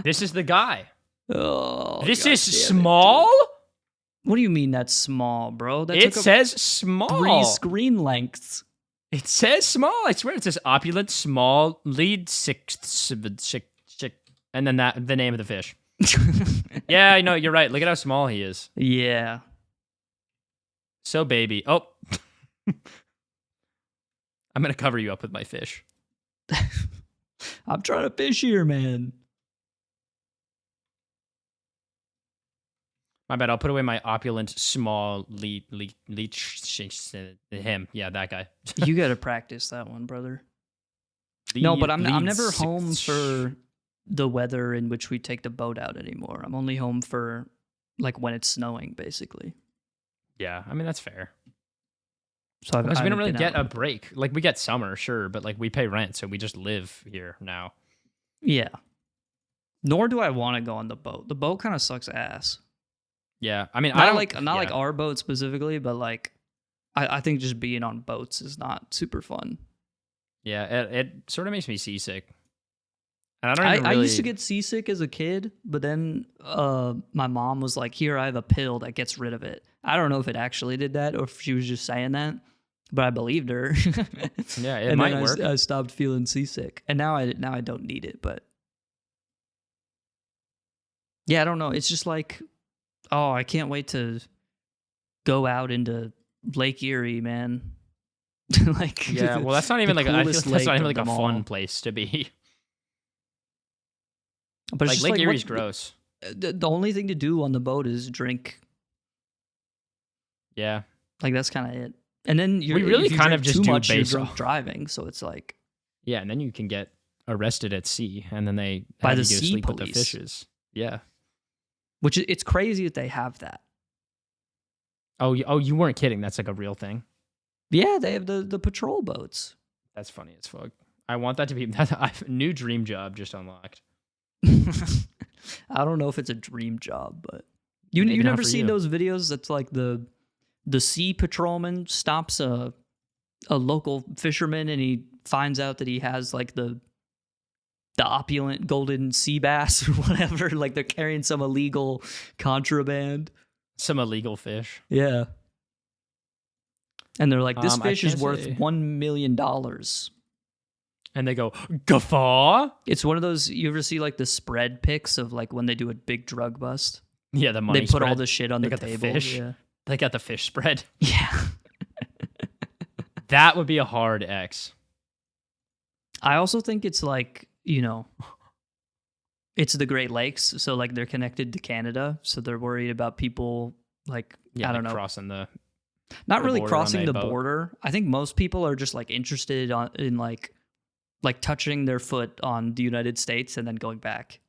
This is the guy. Oh, this is small? What do you mean that's small, bro? It says small. 3 screen lengths. It says small. I swear it says opulent, small, lead sixth, and then the name of the fish. Yeah, I know. You're right. Look at how small he is. Yeah. So baby. Oh. I'm going to cover you up with my fish. I'm trying to fish here, man. My bad. I'll put away my opulent, small, leech, him. Yeah, that guy. You got to practice that one, brother. No, but I'm never home for the weather in which we take the boat out anymore. I'm only home for like when it's snowing, basically. Yeah, I mean, that's fair. So we don't really get a break. Like, we get summer, sure, but like we pay rent, so we just live here now. Yeah. Nor do I want to go on the boat. The boat kind of sucks ass. Yeah, I mean, not like our boat specifically, but like I think just being on boats is not super fun. Yeah, it sort of makes me seasick. And I used to get seasick as a kid, but then my mom was like, "Here, I have a pill that gets rid of it." I don't know if it actually did that or if she was just saying that, but I believed her. Yeah, it And might then work. I stopped feeling seasick, and now I don't need it. But yeah, I don't know. It's just like, oh, I can't wait to go out into Lake Erie, man. Like, Yeah, well, that's not even the like I feel coolest like that's not lake even of like a them fun all. place to be. But it's Like just Lake like Erie's what, gross. the only thing to do on the boat is drink. Yeah, Like that's kind of it. And then we really if you kind drink of just too do much, you're base drunk off. driving. So it's like Yeah, and then you can get arrested at sea, and then they by have the you go to sea sleep with the police, fishes. Yeah. which it's crazy that they have that. Oh, you weren't kidding. That's like a real thing. Yeah, they have the patrol boats. That's funny as fuck. I want that to be that new dream job just unlocked. I don't know if it's a dream job, but you Maybe not never for seen you. those videos? That's like the sea patrolman stops a local fisherman and he finds out that he has like the opulent golden sea bass or whatever. Like they're carrying some illegal contraband. Some illegal fish. Yeah. And they're like, this I fish is can't worth say. $1 million. And they go, guffaw? It's one of those, you ever see like the spread pics of like when they do a big drug bust? Yeah, the money They put all spread. the shit on They the got the table. fish. Yeah. They got the fish spread. Yeah. That would be a hard X. I also think it's like, you know, it's the Great Lakes. So like they're connected to Canada. So they're worried about people like, Yeah, I don't like know. crossing the Not really border on crossing that the boat. border. I think most people are just like interested in like touching their foot on the United States and then going back.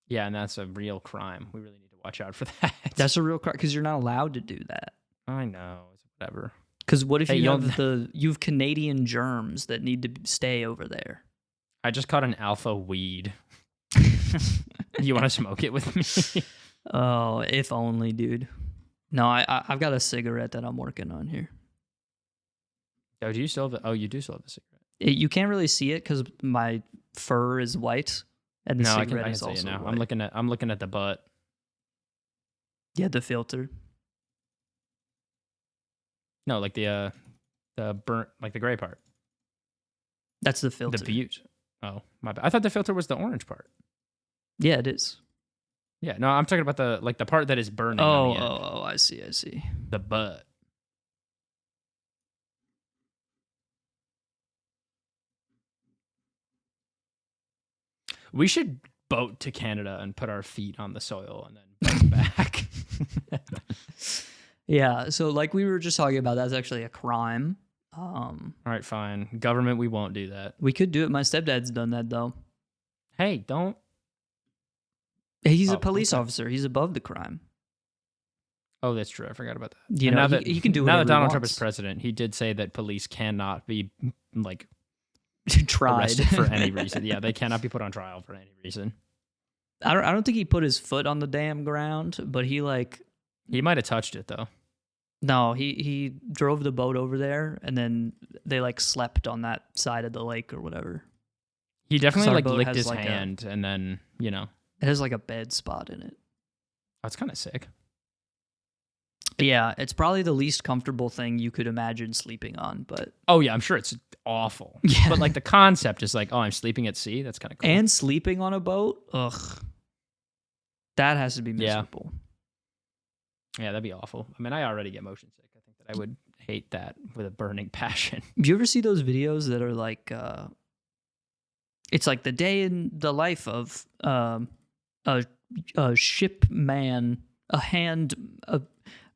Yeah, and that's a real crime. We really need to watch out for that. That's a real crime because you're not allowed to do that. I know. It's whatever. Because what if Hey, you have Canadian germs that need to stay over there? I just caught an alpha weed. You want to smoke it with me? Oh, if only, dude. No, I've got a cigarette that I'm working on here. Oh, do you still have? You do still have the cigarette. You can't really see it because my fur is white, and the No, I cigarette can is see it also now. white. I'm looking at the butt. Yeah, the filter. No, like the burnt, like the gray part. That's the filter. The butte. Oh, my bad. I thought the filter was the orange part. Yeah, it is. Yeah, no, I'm talking about the part that is burning. Oh, on the end. I see. The butt. We should boat to Canada and put our feet on the soil and then boat back. Yeah, so like we were just talking about, that's actually a crime. All right, fine. Government, we won't do that. We could do it. My stepdad's done that though. Hey, don't. He's Oh, a police okay. officer. He's above the crime. Oh, that's true. I forgot about that. You And know, now that he can do now whatever that he Donald Trump is wants. president, he did say that police cannot be like Tried arrested for any reason. Yeah, they cannot be put on trial for any reason. I don't think he put his foot on the damn ground, but he like He might have touched it though. no, he drove the boat over there and then they like slept on that side of the lake or whatever. He definitely Our like boat licked has his like hand and then It has like a bed spot in it. that's kind of sick. Yeah, it's probably the least comfortable thing you could imagine sleeping on, but Oh yeah, I'm sure it's awful. Yeah. But like the concept is like, oh, I'm sleeping at sea. That's kind of cool. and sleeping on a boat, ugh. That has to be Yeah. miserable. Yeah, that'd be awful. I mean, I already get motion sick. I think that I would hate that with a burning passion. Do you ever see those videos that are like it's like the day in the life of a ship man, a hand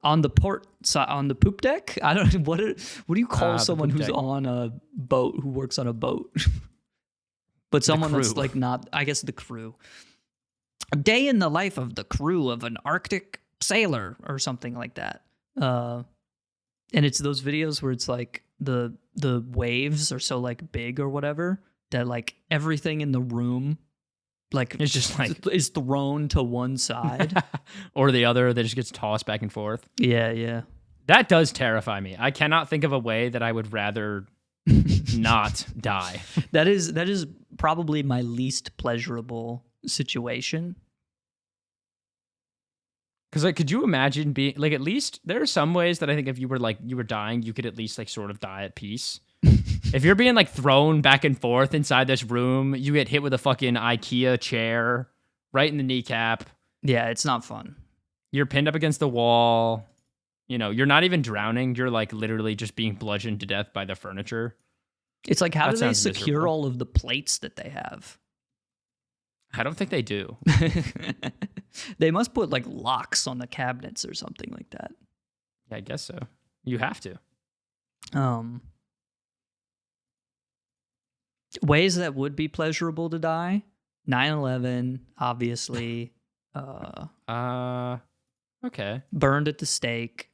on the port side, on the poop deck. I don't know what do you call The someone poop who's deck. on a boat, who works on a boat? But someone that's crew. like not, I guess the crew. A day in the life of the crew of an Arctic sailor or something like that. And it's those videos where it's like the waves are so like big or whatever that like everything in the room like It's just like is thrown to one side. or the other that just gets tossed back and forth. Yeah. That does terrify me. I cannot think of a way that I would rather not die. That is probably my least pleasurable situation. Because like, could you imagine being like, at least there are some ways that I think if you were like you were dying, you could at least like sort of die at peace. If you're being like thrown back and forth inside this room, you get hit with a fucking IKEA chair right in the kneecap. Yeah, it's not fun. You're pinned up against the wall. You know, you're not even drowning. You're like literally just being bludgeoned to death by the furniture. It's like, how That do they sounds secure miserable. all of the plates that they have? I don't think they do. They must put like locks on the cabinets or something like that. Yeah, I guess so. You have to. Ways that would be pleasurable to die: 9/11, obviously. Okay. Burned at the stake.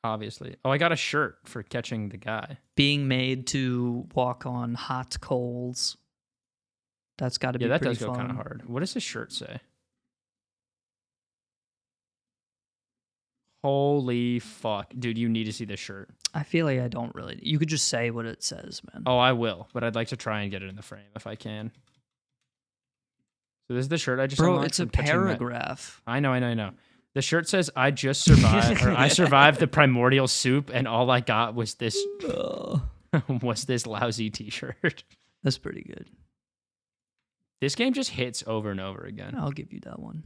Obviously. Oh, I got a shirt for catching the guy. Being made to walk on hot coals. That's got to be Yeah, that pretty does go fun. kind of hard. What does this shirt say? Holy fuck. Dude, you need to see this shirt. I feel like I don't really. You could just say what it says, man. Oh, I will, but I'd like to try and get it in the frame if I can. So this is the shirt I just Bro, unlocked it's a from catching that- paragraph. I know. The shirt says, I just survived, or I survived the primordial soup, and all I got was this, was this lousy t-shirt. That's pretty good. This game just hits over and over again. I'll give you that one.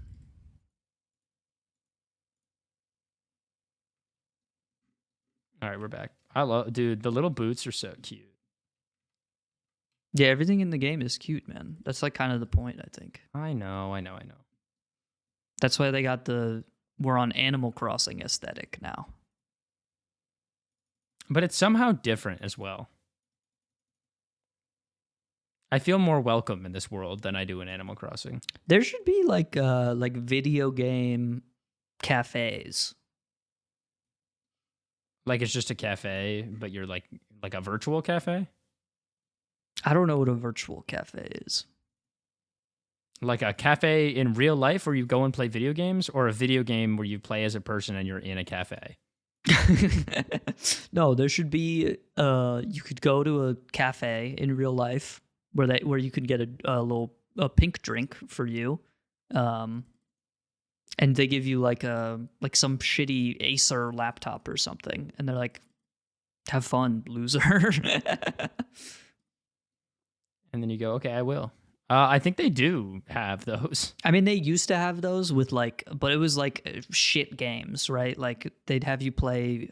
All right, we're back. I love, dude, the little boots are so cute. Yeah, everything in the game is cute, man. That's like kind of the point, I think. I know. That's why they got we're on Animal Crossing aesthetic now. But it's somehow different as well. I feel more welcome in this world than I do in Animal Crossing. There should be like video game cafes. Like it's just a cafe, but you're like a virtual cafe? I don't know what a virtual cafe is. Like a cafe in real life where you go and play video games, or a video game where you play as a person and you're in a cafe? No, there should be you could go to a cafe in real life where you could get a pink drink for you. And they give you like some shitty Acer laptop or something, and they're like, "Have fun, loser." And then you go, okay, I will. I think they do have those. I mean, they used to have those with but it was like shit games, right? Like they'd have you play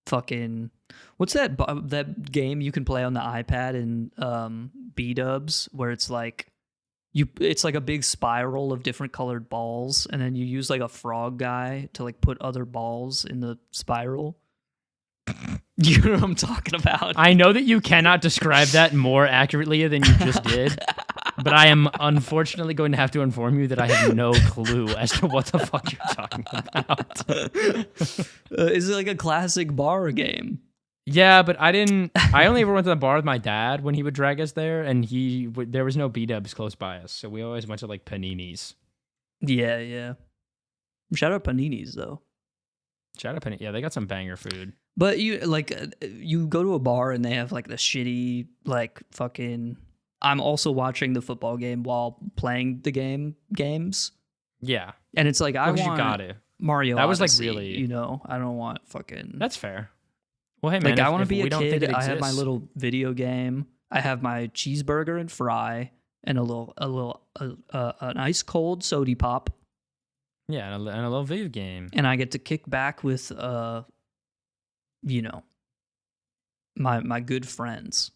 fucking what's that game you can play on the iPad in B-dubs where it's like it's like a big spiral of different colored balls, and then you use like a frog guy to like put other balls in the spiral. You know what I'm talking about? I know that you cannot describe that more accurately than you just did, but I am unfortunately going to have to inform you that I have no clue as to what the fuck you're talking about. It's like a classic bar game. Yeah, but I only ever went to the bar with my dad when he would drag us there, and there was no B-dubs close by us, so we always went to like Panini's. Yeah. Shout out Panini's though. Shout out Panini. Yeah, they got some banger food. But you go to a bar and they have like the shitty like fucking. I'm also watching the football game while playing the games. Yeah, and it's like I want you got it. Mario. That was Odyssey, like really, I don't want fucking. That's fair. Well, hey man, like I want to be a don't think kid. it I have my exists- little video game. I have my cheeseburger and fry and an ice cold soda pop. Yeah, and a little video game. And I get to kick back with my good friends.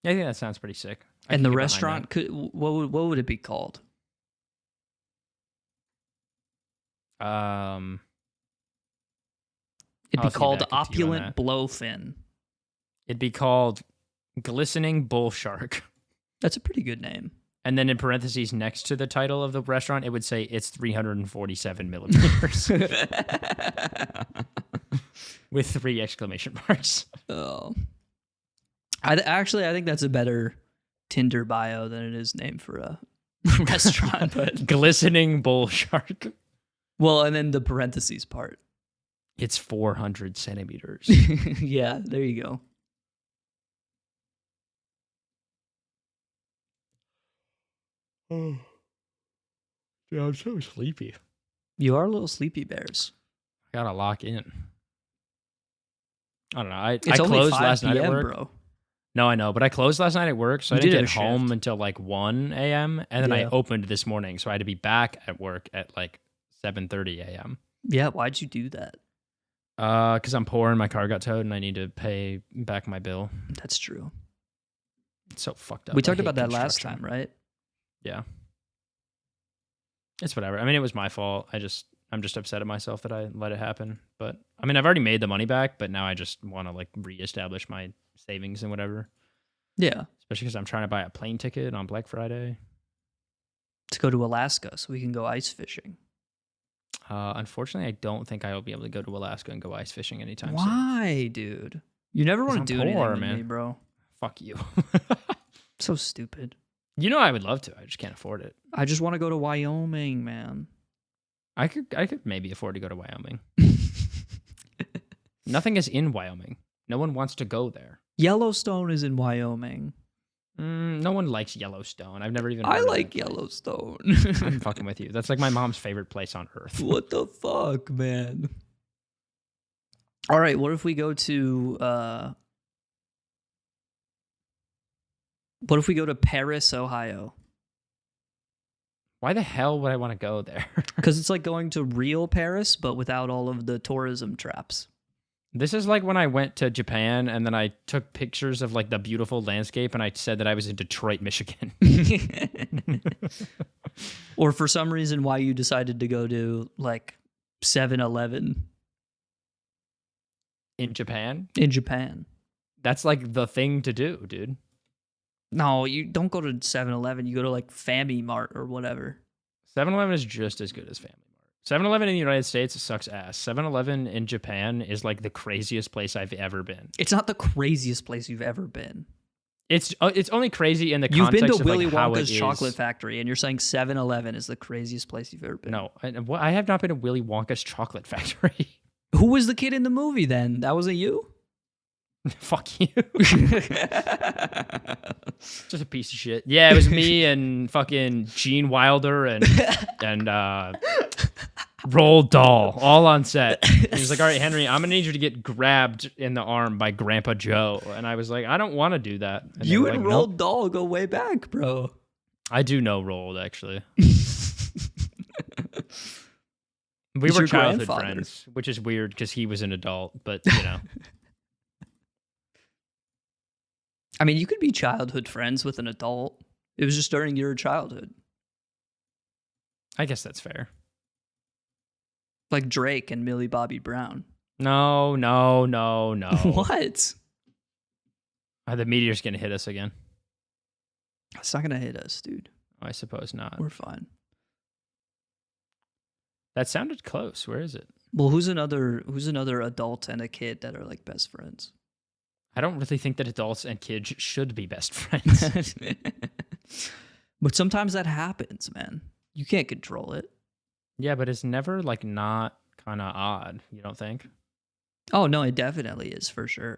Yeah, I think that sounds pretty sick. I And can the get behind restaurant what would it be called? that. It'd I'll be see called back to you on Opulent that. Blowfin. It'd be called Glistening Bull Shark. That's a pretty good name. And then in parentheses next to the title of the restaurant, it would say it's 347 millimeters with 3 exclamation marks. Oh, I think that's a better Tinder bio than it is name for a restaurant. But Glistening Bull Shark. well, and then the parentheses part. It's 400 centimeters. Yeah, there you go. Yeah, I'm so sleepy. You are a little sleepy bears. Gotta lock in. I don't know. I It's only closed 5 last night at p.m., work. bro. No, I know, but I closed last night at work, so You I didn't did get a home shift. until like 1 a.m. And then I Yeah. opened this morning, so I had to be back at work at like 7:30 a.m. Yeah, why'd you do that? Because I'm poor and my car got towed and I need to pay back my bill. That's true. It's so fucked up. We I talked hate about that last construction. time, right? Yeah. It's whatever. I mean, it was my fault. I'm just upset at myself that I let it happen. But I mean, I've already made the money back, but now I just want to like reestablish my savings and whatever. Yeah. Especially because I'm trying to buy a plane ticket on Black Friday. To go to Alaska so we can go ice fishing. Unfortunately, I don't think I will be able to go to Alaska and go ice fishing anytime soon. Why, dude? You never want to do anything with me, bro. Fuck you. So stupid. You know I would love to. I just can't afford it. I just want to go to Wyoming, man. I could maybe afford to go to Wyoming. Nothing is in Wyoming. No one wants to go there. Yellowstone is in Wyoming. No one likes Yellowstone. I've never even. I heard of like that place. Yellowstone. I'm fucking with you. That's like my mom's favorite place on earth. What the fuck, man? All right, what if we go to Paris, Ohio? Why the hell would I want to go there? Because it's like going to real Paris, but without all of the tourism traps. This is like when I went to Japan and then I took pictures of like the beautiful landscape and I said that I was in Detroit, Michigan. Or for some reason why you decided to go to like 7-Eleven In Japan? in Japan. That's like the thing to do, dude. No, you don't go to 7-Eleven. You go to like Family Mart or whatever. 7-Eleven is just as good as Family Mart. 7-Eleven in the United States sucks ass. 7-Eleven in Japan is like the craziest place I've ever been. It's not the craziest place you've ever been. It's only crazy in the You've context been to of Willy like how Wonka's it is. chocolate factory, and you're saying 7-Eleven is the craziest place you've ever been. No, I have not been to Willy Wonka's chocolate factory. Who was the kid in the movie then? That wasn't you? Fuck you. Just a piece of shit. Yeah, it was me and fucking Gene Wilder and Roald Dahl all on set. He was like, all right, Henry, I'm going to need you to get grabbed in the arm by Grandpa Joe. And I was like, I don't want to do that. And You they were and like, Roald "Nope." Dahl go way back, bro. I do know Roald, actually. We He's were your childhood grandfather. friends, which is weird because he was an adult, but you know. I mean, you could be childhood friends with an adult. It was just during your childhood. I guess that's fair. Like Drake and Millie Bobby Brown. No. What? The meteor's going to hit us again. It's not going to hit us, dude. I suppose not. We're fine. That sounded close. Where is it? Well, who's another adult and a kid that are like best friends? I don't really think that adults and kids should be best friends. But sometimes that happens, man. You can't control it. Yeah, but it's never like not kind of odd, you don't think? Oh, no, it definitely is for sure.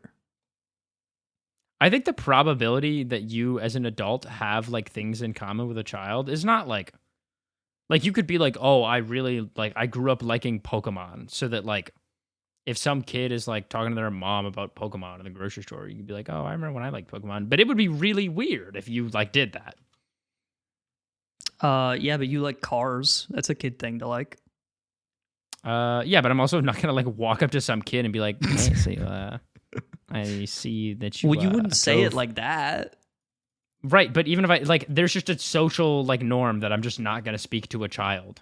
I think the probability that you as an adult have like things in common with a child is not like you could be like, "Oh, I really like I grew up liking Pokemon." So that like if some kid is like talking to their mom about Pokemon in the grocery store, you could be like, "Oh, I remember when I liked Pokemon." But it would be really weird if you like did that. Yeah, but you like cars. That's a kid thing to like. Yeah, but I'm also not gonna like walk up to some kid and be like, "Hey, so, I see that you." Well, you wouldn't say drove-" it like that. Right, but even if I like, there's just a social like norm that I'm just not gonna speak to a child.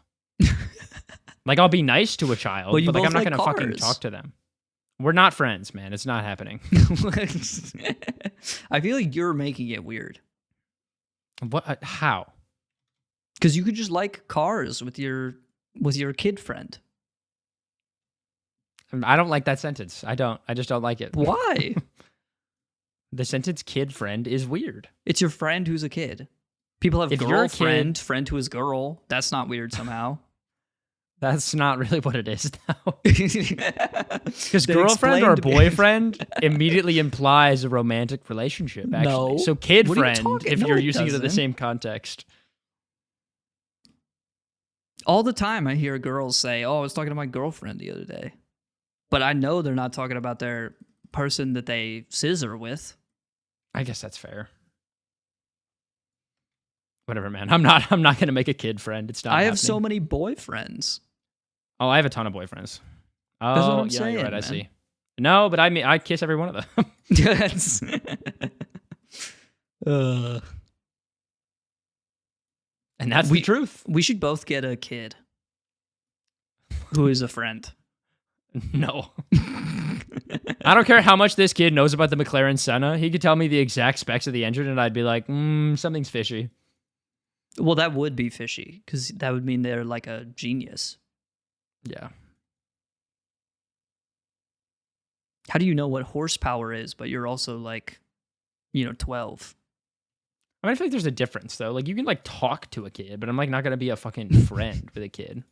Like I'll be nice to a child, Well, you but like I'm both not like gonna fucking cars. talk to them. We're not friends, man. It's not happening. I feel like you're making it weird. What? How? Because you could just like cars with your kid friend. I don't like that sentence. I just don't like it. Why? The sentence "kid friend" is weird. It's your friend who's a kid. People have If you're a girlfriend, kid- friend who is girl. That's not weird somehow. That's not really what it is now. Because They girlfriend or explained- boyfriend immediately implies a romantic relationship, actually. No. So kid What are you friend, talking- if No, you're it using it in the doesn't. same context. All the time I hear girls say, "Oh, I was talking to my girlfriend the other day." But I know they're not talking about their person that they scissor with. I guess that's fair. Whatever, man. I'm not gonna make a kid friend. It's not I happening. have so many boyfriends. Oh, I have a ton of boyfriends. Oh, That's what I'm yeah, saying, you're right. man. I see. No, but I kiss every one of them. Yes. And that's the truth. We should both get a kid who is a friend. No. I don't care how much this kid knows about the McLaren Senna. He could tell me the exact specs of the engine, and I'd be like, something's fishy. Well, that would be fishy, because that would mean they're like a genius. Yeah. How do you know what horsepower is, but you're also like, 12? I mean, I feel like there's a difference, though. Like, you can, like, talk to a kid, but I'm, like, not going to be a fucking friend with a kid.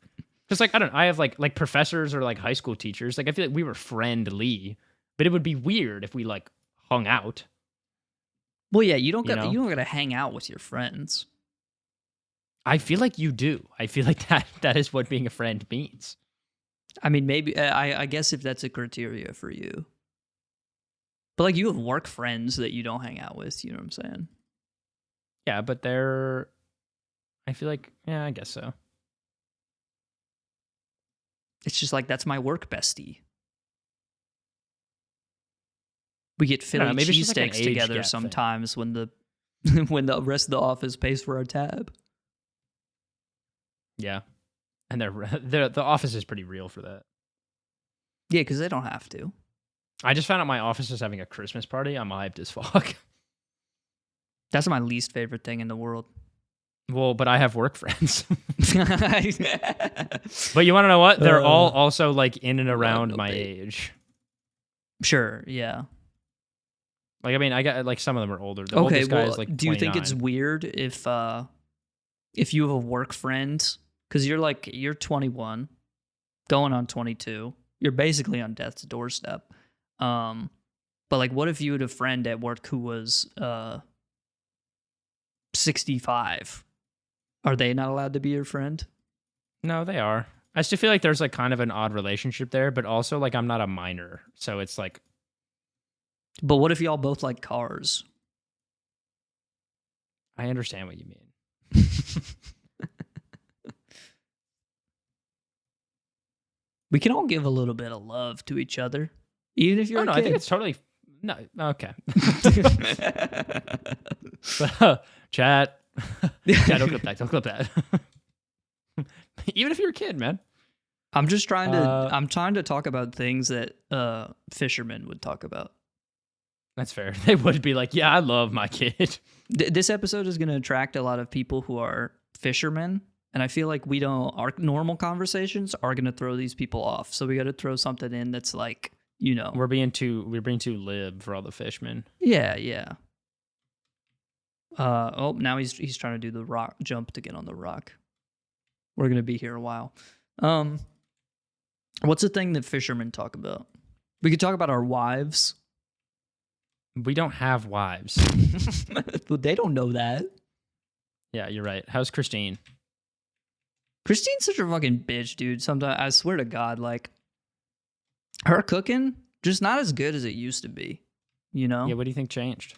Because, like, I have, like professors or, like, high school teachers. Like, I feel like we were friendly, but it would be weird if we, like, hung out. Well, yeah, you don't gotta hang out with your friends. I feel like you do. I feel like that is what being a friend means. I mean, maybe, I guess if that's a criteria for you. But, like, you have work friends that you don't hang out with, you know what I'm saying? Yeah, but I feel like, yeah, I guess so. It's just like, that's my work bestie. We get Philly maybe it's just like an cheesesteaks age together gap sometimes when the when the rest of the office pays for our tab. Yeah. And the office is pretty real for that. Yeah, because they don't have to. I just found out my office is having a Christmas party. I'm hyped as fuck. That's my least favorite thing in the world. Well, but I have work friends. But you want to know what? They're all also like in and around my age. Sure, yeah. Like, I mean, I got like some of them are older. The Okay, oldest guy well, is like 29. do you think it's weird if you have a work friend, because you're 21, going on 22, you're basically on death's doorstep. But like, what if you had a friend at work who was 65? Are they not allowed to be your friend? No, they are. I still feel like there's like kind of an odd relationship there, but also like I'm not a minor, so it's like. But what if y'all both like cars? I understand what you mean. We can all give a little bit of love to each other, even if you're a kid. I think it's totally no. Okay. But, chat, don't clip that. Don't clip that. Even if you're a kid, man. I'm just trying to. I'm trying to talk about things that fishermen would talk about. That's fair. They would be like, "Yeah, I love my kid." This episode is going to attract a lot of people who are fishermen, and I feel like our normal conversations are going to throw these people off. So we got to throw something in that's like, we're being too lib for all the fishmen. Yeah. Now he's trying to do the rock jump to get on the rock. We're going to be here a while. What's the thing that fishermen talk about? We could talk about our wives. We don't have wives. Well, they don't know that. Yeah, you're right. How's Christine? Christine's such a fucking bitch, dude. Sometimes, I swear to God, like, her cooking, just not as good as it used to be, Yeah, what do you think changed?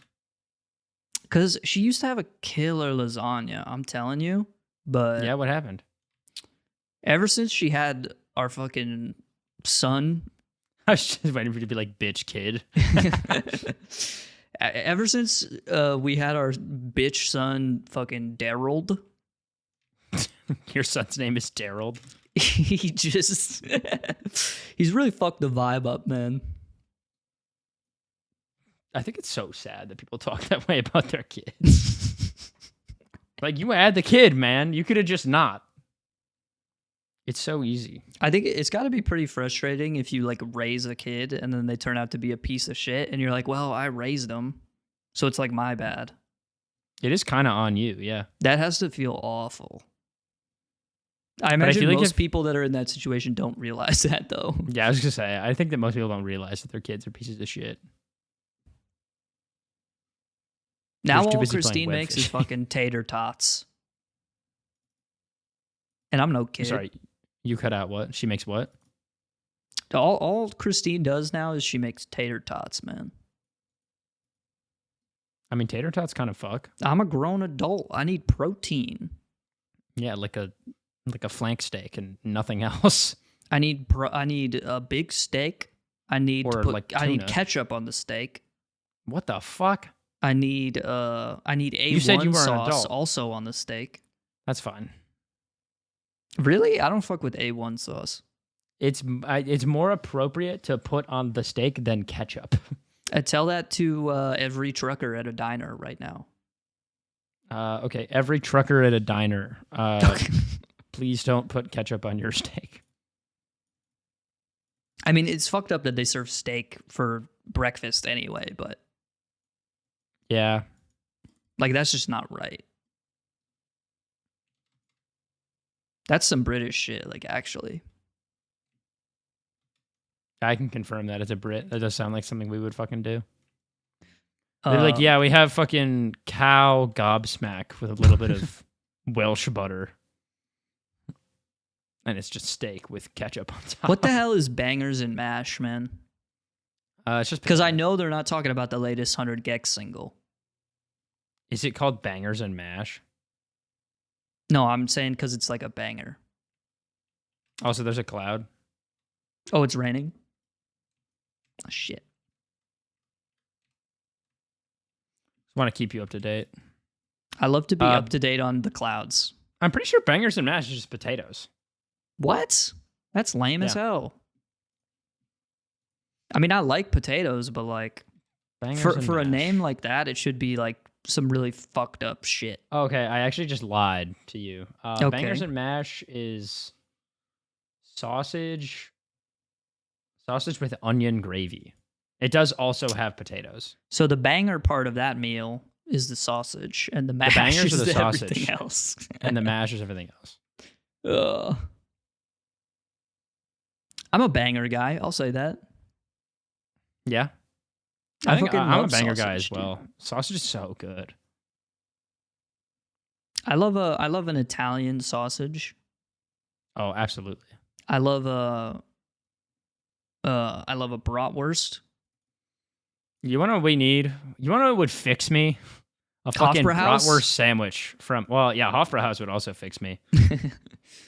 Because she used to have a killer lasagna, I'm telling you. But yeah, what happened? Ever since she had our fucking son. I was just waiting for you to be like, bitch kid. Ever since we had our bitch son fucking Daryl. Your son's name is Daryl. He's really fucked the vibe up, man. I think it's so sad that people talk that way about their kids. Like, you had the kid, man. You could have just not. It's so easy. I think it's got to be pretty frustrating if you like raise a kid and then they turn out to be a piece of shit and you're like, well, I raised them, so it's like my bad. It is kind of on you, yeah. That has to feel awful. I imagine like most people that are in that situation don't realize that, though. Yeah, I was gonna say, I think that most people don't realize that their kids are pieces of shit. Now all Christine makes is fucking tater tots. And I'm no kid. Sorry, you cut out what? She makes what? All Christine does now is she makes tater tots, man. I mean, tater tots kind of fuck. I'm a grown adult. I need protein. Yeah, like a flank steak and nothing else. I need a big steak. I need I need ketchup on the steak. What the fuck? I need A1 You said you were an sauce adult. also on the steak. That's fine. Really? I don't fuck with A1 sauce. It's more appropriate to put on the steak than ketchup. I tell that to every trucker at a diner right now. Okay, every trucker at a diner, please don't put ketchup on your steak. I mean, it's fucked up that they serve steak for breakfast anyway, but yeah, like that's just not right. That's some British shit, like actually. I can confirm that as a Brit. That does sound like something we would fucking do. They're like, yeah, we have fucking cow gobsmack with a little bit of Welsh butter. And it's just steak with ketchup on top. What the hell is bangers and mash, man? It's just because I know they're not talking about the latest 100 Gex single. Is it called Bangers and Mash? No, I'm saying because it's like a banger. Also, there's a cloud. Oh, it's raining? Oh, shit. I want to keep you up to date. I love to be up to date on the clouds. I'm pretty sure Bangers and Mash is just potatoes. What? That's lame as hell. I mean, I like potatoes, but like for a name like that, it should be like some really fucked up shit. Okay, I actually just lied to you. Okay. Bangers and Mash is sausage with onion gravy. It does also have potatoes. So the banger part of that meal is the sausage, and the mash bangers is are the sausage, everything else. And the mash is everything else. I'm a banger guy. I'll say that. Yeah. I think fucking I'm a love banger sausage, guy as dude. well. Sausage is so good. I love an Italian sausage. Oh, absolutely. I love a bratwurst. You want to know what we need? You want to know what would fix me? A fucking Hofbrauhaus? bratwurst sandwich from, well, yeah, Hofbrauhaus would also fix me.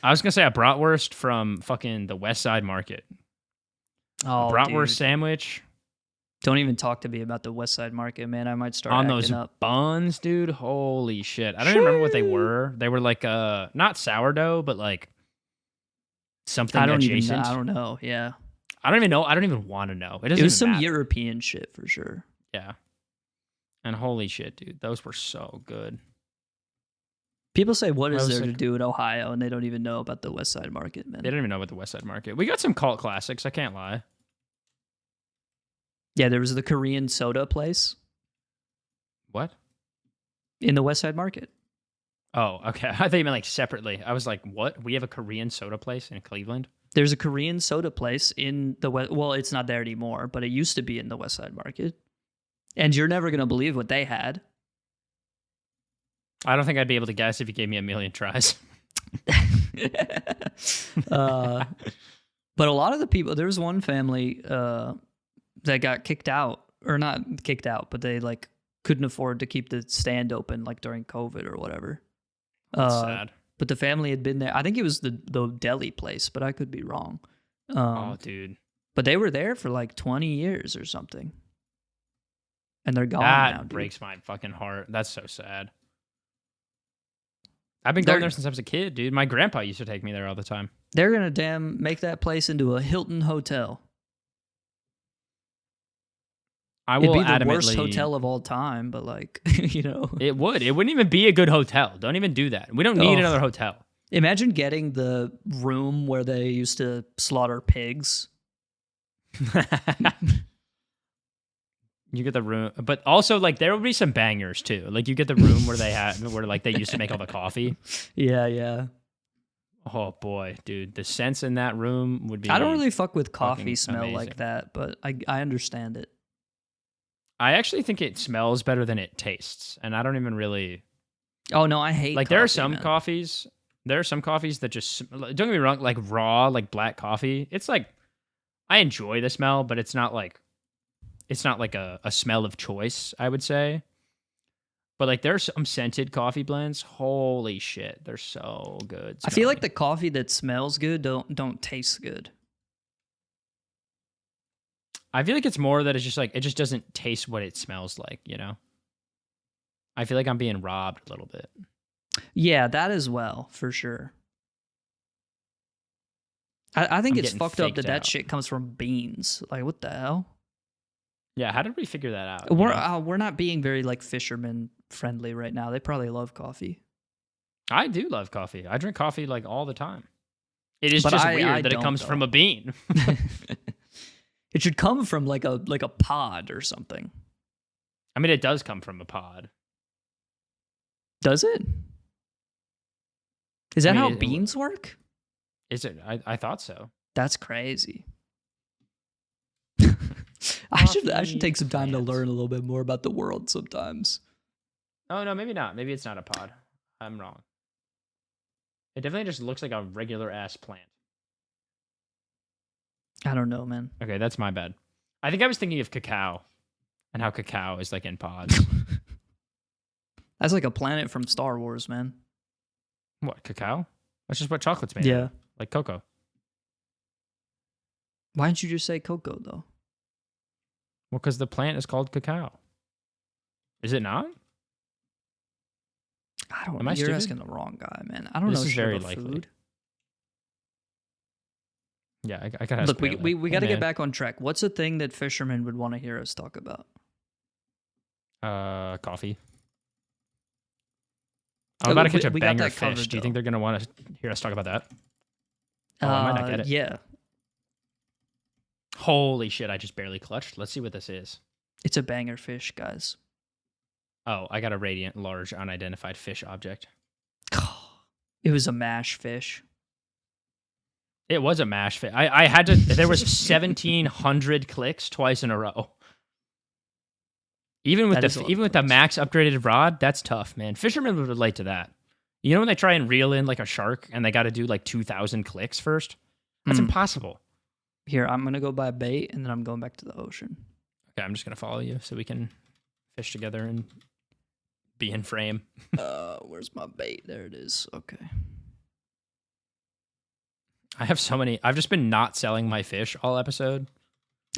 I was going to say a bratwurst from fucking the West Side Market. Oh, Bratwurst dude. sandwich. Don't even talk to me about the West Side Market, man. I might start On acting those up. buns, dude. Holy shit. I don't even remember what they were. They were like, not sourdough, but like something adjacent. I don't know. Yeah. I don't even know. I don't even want to know. It doesn't It was some matter. European shit for sure. Yeah. And holy shit, dude. Those were so good. People say, what is was there to sick. do in Ohio? And they don't even know about the West Side Market, man. They don't even know about the West Side Market. We got some cult classics. I can't lie. Yeah, there was the Korean soda place What? in the West Side Market. Oh, okay. I thought you meant like separately. I was like, what? We have a Korean soda place in Cleveland? There's a Korean soda place in the West. Well, it's not there anymore, but it used to be in the West Side Market. And you're never going to believe what they had. I don't think I'd be able to guess if you gave me a million tries. But a lot of the people, there was one family that got kicked out, or not kicked out, but they like couldn't afford to keep the stand open like during COVID or whatever. That's sad. But the family had been there. I think it was the deli place, but I could be wrong. Oh, dude. But they were there for like 20 years or something. And they're gone That now, dude. breaks my fucking heart. That's so sad. I've been going there since I was a kid, dude. My grandpa used to take me there all the time. They're going to damn make that place into a Hilton hotel. I will It'd be the worst adamantly- hotel of all time, but like, you know. It would. It wouldn't even be a good hotel. Don't even do that. We don't need another hotel. Imagine getting the room where they used to slaughter pigs. You get the room, but also like there would be some bangers too. Like you get the room where they used to make all the coffee. Yeah, yeah. Oh boy, dude, the scents in that room would be. I don't really fuck with coffee fucking smell amazing. like that, but I understand it. I actually think it smells better than it tastes, and I don't even really Oh no, I hate like. coffee, There are some man. coffees There are some coffees that just don't get me wrong, like raw, like black coffee. It's like I enjoy the smell, but it's not like a smell of choice, I would say. But like there's some scented coffee blends. Holy shit, they're so good. I feel like smelling. the coffee that smells good don't taste good. I feel like it's more that it's just like it just doesn't taste what it smells like, you know? I feel like I'm being robbed a little bit. Yeah, that as well, for sure. I think I'm it's getting fucked up faked that out. shit comes from beans. Like, what the hell? Yeah, how did we figure that out? you know? We're not being very like fisherman friendly right now. They probably love coffee. I do love coffee. I drink coffee like all the time. It is But just I weird that it don't, comes though. from a bean. It should come from like a pod or something. I mean, it does come from a pod. Does it? Is that mean, how it- beans work? Is it? I thought so. That's crazy. I should take some time to plants. learn a little bit more about the world sometimes. Oh, no, maybe not. Maybe it's not a pod. I'm wrong. It definitely just looks like a regular ass plant. I don't know, man. Okay, that's my bad. I think I was thinking of cacao and how cacao is like in pods. That's like a planet from Star Wars, man. What, cacao? That's just what chocolate's made of. Like cocoa. Why didn't you just say cocoa though? Well, because the plant is called cacao. Is it not? I don't Am know. I You're stupid? asking the wrong guy, man. I don't This know is shit very about likely. food. Yeah, I gotta ask Look, Bailey. we Hey, got to get man. back on track. What's a thing that fishermen would want to hear us talk about? Coffee. Oh, I'm about to catch a we got banger that fish. covered, Do you think though. they're gonna want to hear us talk about that? Oh, I might not get it. Yeah, Holy shit! I just barely clutched. Let's see what this is. it's a banger fish, guys. Oh, I got a radiant large unidentified fish object. It was a mash fish. It was a mash fish. I had to. There was 1,700 clicks twice in a row. Even with That is a lot even of with the clicks. max upgraded rod, that's tough, man. Fishermen would relate to that. You know when they try and reel in like a shark and they got to do like 2,000 clicks first? That's Mm. impossible. Here, I'm gonna go buy bait, and then I'm going back to the ocean. Okay, I'm just gonna follow you so we can fish together and be in frame. Where's my bait? There it is. Okay. I have so many. I've just been not selling my fish all episode.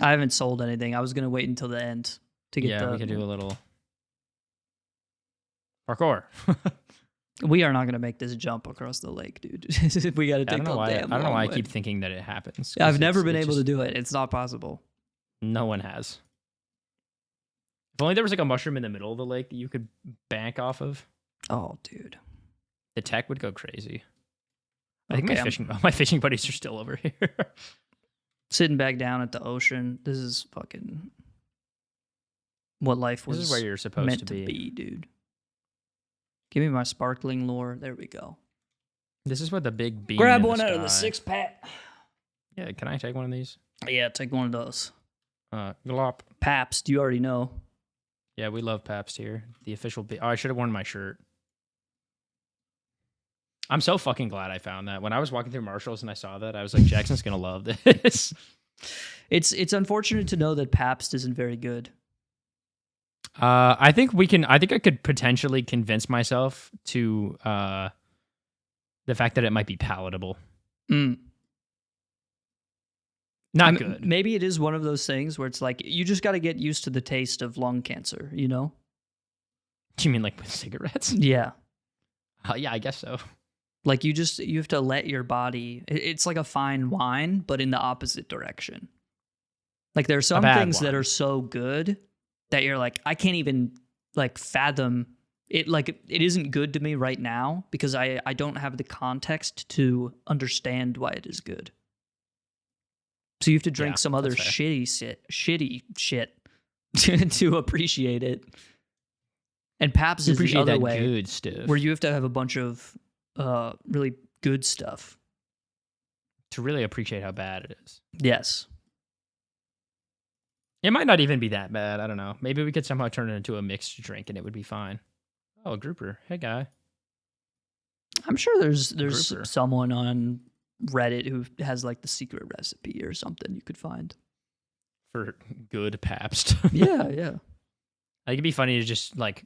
I haven't sold anything. I was gonna wait until the end to get Yeah, we could do a little parkour. We are not gonna make this jump across the lake, dude. We got to I take don't know the why. I damn don't know long why I way. keep thinking that it happens. 'cause I've never been it's able to just- do it. It's not possible. No one has. If only there was like a mushroom in the middle of the lake that you could bank off of. Oh, dude. The tech would go crazy. I think Okay, my fishing buddies are still over here. Sitting back down at the ocean. This is fucking what life was This is where you're supposed meant to to be. be, dude. Give me my sparkling lure. There we go. This is what the big beam. Grab in one out of the sky- 6-pack. Yeah, can I take one of these? Yeah, take one of those. Glop. Pabst, you already know. Yeah, we love Pabst here. The official. Oh, I should have worn my shirt. I'm so fucking glad I found that. When I was walking through Marshalls and I saw that, I was like, Jackson's gonna love this. It's unfortunate to know that Pabst isn't very good. I think I could potentially convince myself to the fact that it might be palatable. Mm. Not I mean, good. Maybe it is one of those things where it's like you just got to get used to the taste of lung cancer, you know? Do you mean like with cigarettes? Yeah. Yeah, I guess so. Like you have to let your body. It's like a fine wine, but in the opposite direction. Like there are some bad things that wine. are so good that you're like, I can't even like fathom it. Like it isn't good to me right now because I don't have the context to understand why it is good. So you have to drink Yeah, some other that's fair. shitty shit to appreciate it. And Pabst is the Appreciate other that way, good stuff. where you have to have a bunch of really good stuff. To really appreciate how bad it is. Yes. It might not even be that bad. I don't know. Maybe we could somehow turn it into a mixed drink and it would be fine. Oh, a grouper. Hey, guy. I'm sure there's Grouper. someone on Reddit who has like the secret recipe or something you could find. For good pabst. Yeah, yeah. Like, it'd be funny to just like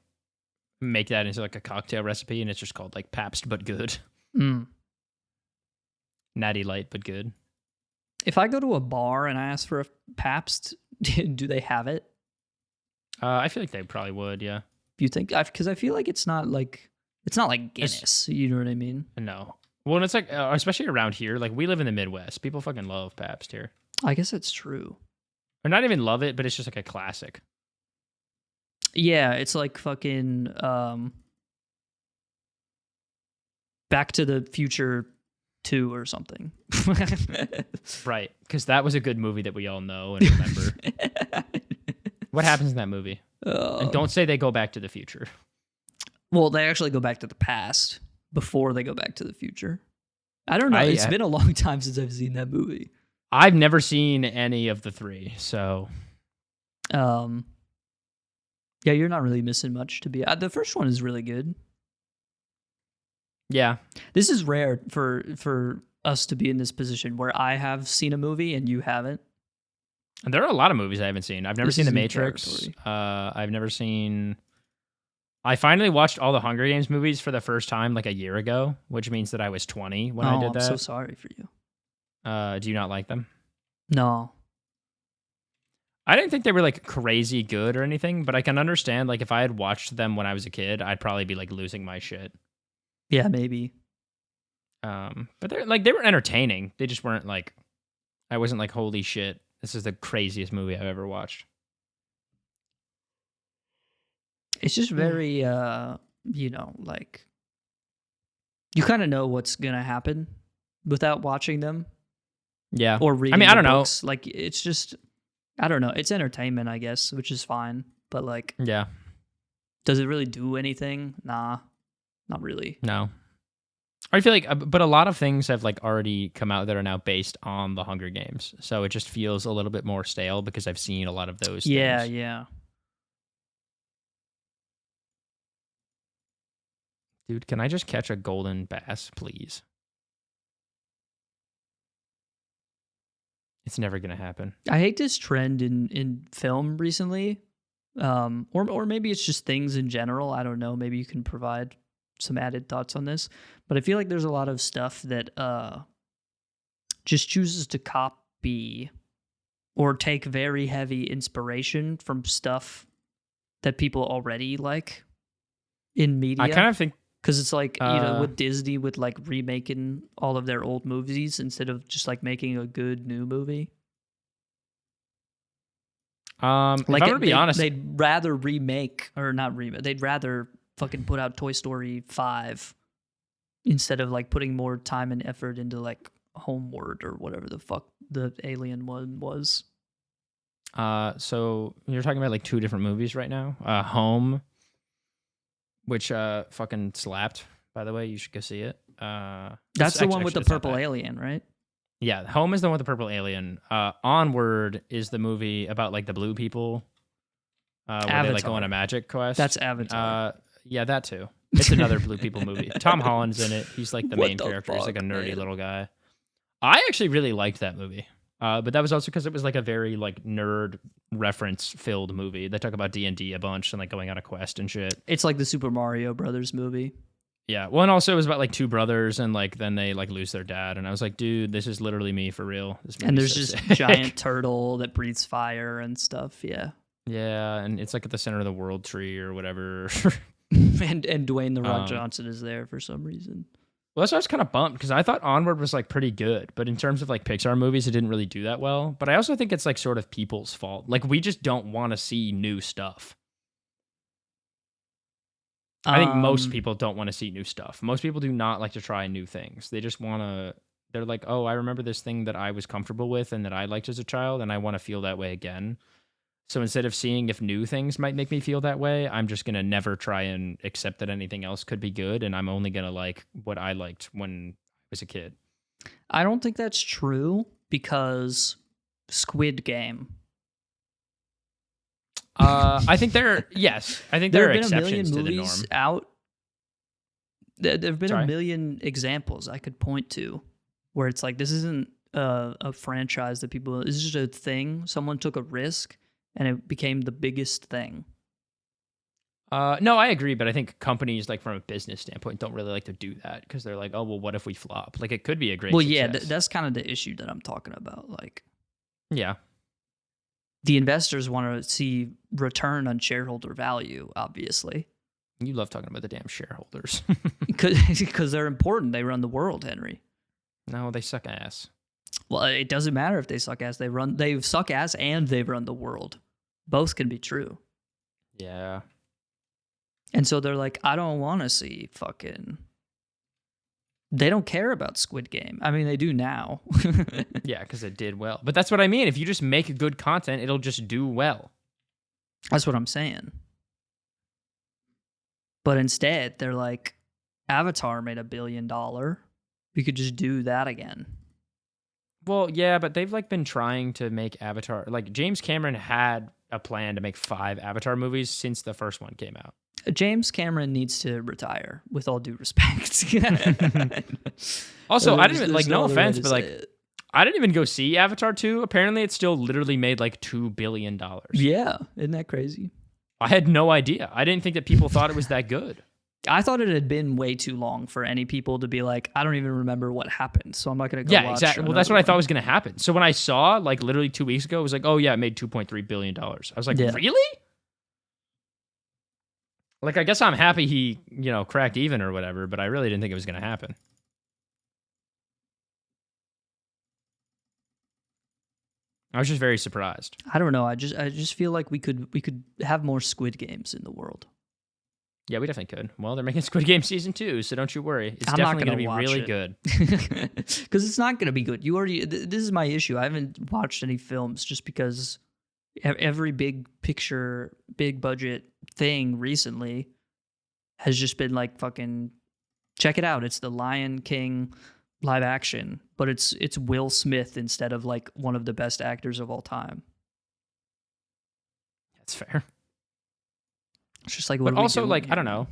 make that into like a cocktail recipe, and it's just called like pabst but good. Mm. Natty light but good. If I go to a bar and I ask for a Pabst, do they have it? I feel like they probably would. Yeah. Do you think? Because I feel like it's not like Guinness. You know what I mean? No. Well, and it's like, especially around here, like we live in the Midwest. People fucking love Pabst here. I guess that's true. Or not even love it, but it's just like a classic. Yeah, it's like fucking Back to the Future 2 or something. Right. Because that was a good movie that we all know and remember. What happens in that movie? And don't say they go back to the future. Well, they actually go back to the past before they go back to the future. I don't know. It's been a long time since I've seen that movie. I've never seen any of the three, so. Yeah, you're not really missing much to be. The first one is really good. Yeah. This is rare for us to be in this position where I have seen a movie and you haven't. And there are a lot of movies I haven't seen. I've never seen The Matrix. Territory. I've never seen. I finally watched all the Hunger Games movies for the first time like a year ago, which means that I was 20 when I did that. I'm so sorry for you. Do you not like them? No. I didn't think they were like crazy good or anything, but I can understand like if I had watched them when I was a kid, I'd probably be like losing my shit. Yeah, maybe. But they were entertaining. They just weren't like, I wasn't like, holy shit, this is the craziest movie I've ever watched. It's just very like you kind of know what's gonna happen without watching them. Yeah. Or reading. I mean, I don't know. Like it's just, I don't know. It's entertainment, I guess, which is fine. But like, yeah, does it really do anything? Nah, not really. No. I feel like, but a lot of things have like already come out that are now based on the Hunger Games, so it just feels a little bit more stale because I've seen a lot of those. Yeah, things. yeah. Dude, can I just catch a golden bass, please? It's never gonna happen. I hate this trend in film recently, or maybe it's just things in general. I don't know. Maybe you can provide some added thoughts on this, but I feel like there's a lot of stuff that just chooses to copy or take very heavy inspiration from stuff that people already like in media. I kind of think because it's like, with Disney, with like remaking all of their old movies instead of just like making a good new movie. Like, if I'm gonna be honest, they'd rather they'd rather fucking put out Toy Story 5 instead of like putting more time and effort into like Homeward or whatever the fuck the alien one was. So you're talking about like two different movies right now. Home, which fucking slapped, by the way. You should go see it. That's the one with the purple alien, right? Yeah, Home is the one with the purple alien. Onward is the movie about like the blue people. Where they like go on a magic quest. That's Avatar. Yeah, that too. It's another blue people movie. Tom Holland's in it. He's like the main character. He's like a nerdy little guy. I actually really liked that movie. But that was also because it was like a very like nerd reference filled movie. They talk about D&D a bunch and like going on a quest and shit. It's like the Super Mario Brothers movie. Yeah. Well, and also it was about like two brothers and like then they like lose their dad. And I was like, dude, this is literally me for real. And there's this giant turtle that breathes fire and stuff. Yeah. Yeah. And it's like at the center of the world tree or whatever. and Dwayne The Rock Johnson is there for some reason. Well, that's why I was kind of bummed because I thought Onward was like pretty good, but in terms of like Pixar movies, it didn't really do that well. But I also think it's like sort of people's fault. Like we just don't want to see new stuff. I think most people don't want to see new stuff. Most people do not like to try new things. They just want to. They're like, oh, I remember this thing that I was comfortable with and that I liked as a child, and I want to feel that way again. So instead of seeing if new things might make me feel that way, I'm just going to never try and accept that anything else could be good. And I'm only going to like what I liked when I was a kid. I don't think that's true because Squid Game. I think there are exceptions to the norm. Out There have been Sorry? a million examples I could point to where it's like, this isn't a franchise that people, this is just a thing. Someone took a risk and it became the biggest thing. No, I agree, but I think companies, like from a business standpoint, don't really like to do that because they're like, oh, well, what if we flop? Like, it could be a great Well, success. yeah, that's kind of the issue that I'm talking about. Like, Yeah. the investors want to see return on shareholder value, obviously. You love talking about the damn shareholders. Because they're important. They run the world, Henry. No, they suck ass. Well, it doesn't matter if they suck ass. They suck ass and they run the world. Both can be true. Yeah. And so they're like, I don't want to see fucking. They don't care about Squid Game. I mean, they do now. Yeah, because it did well. But that's what I mean. If you just make good content, it'll just do well. That's what I'm saying. But instead, they're like, Avatar made $1 billion. We could just do that again. Well, yeah, but they've like been trying to make Avatar. Like James Cameron had a plan to make 5 Avatar movies since the first one came out. James Cameron needs to retire, with all due respect. Also, I didn't even, There's like, no other way offense, to but say like, it. I didn't even go see Avatar 2. Apparently, it still literally made like $2 billion. Yeah, isn't that crazy? I had no idea. I didn't think that people thought it was that good. I thought it had been way too long for any people to be like, I don't even remember what happened, so I'm not going to go watch. Yeah, exactly. Well, that's what I thought was going to happen. So when I saw, like, literally 2 weeks ago, it was like, oh, yeah, it made $2.3 billion. I was like, Yeah. Really? Like, I guess I'm happy he, cracked even or whatever, but I really didn't think it was going to happen. I was just very surprised. I don't know. I just feel like we could have more Squid Games in the world. Yeah, we definitely could. Well, they're making Squid Game season 2, so don't you worry. It's I'm not definitely gonna going to be watch really it. good. Because it's not going to be good. You already. This is my issue. I haven't watched any films just because every big picture, big budget thing recently has just been like fucking. Check it out. It's the Lion King live action, but it's Will Smith instead of like one of the best actors of all time. That's fair. It's just like, But also, like, I don't know.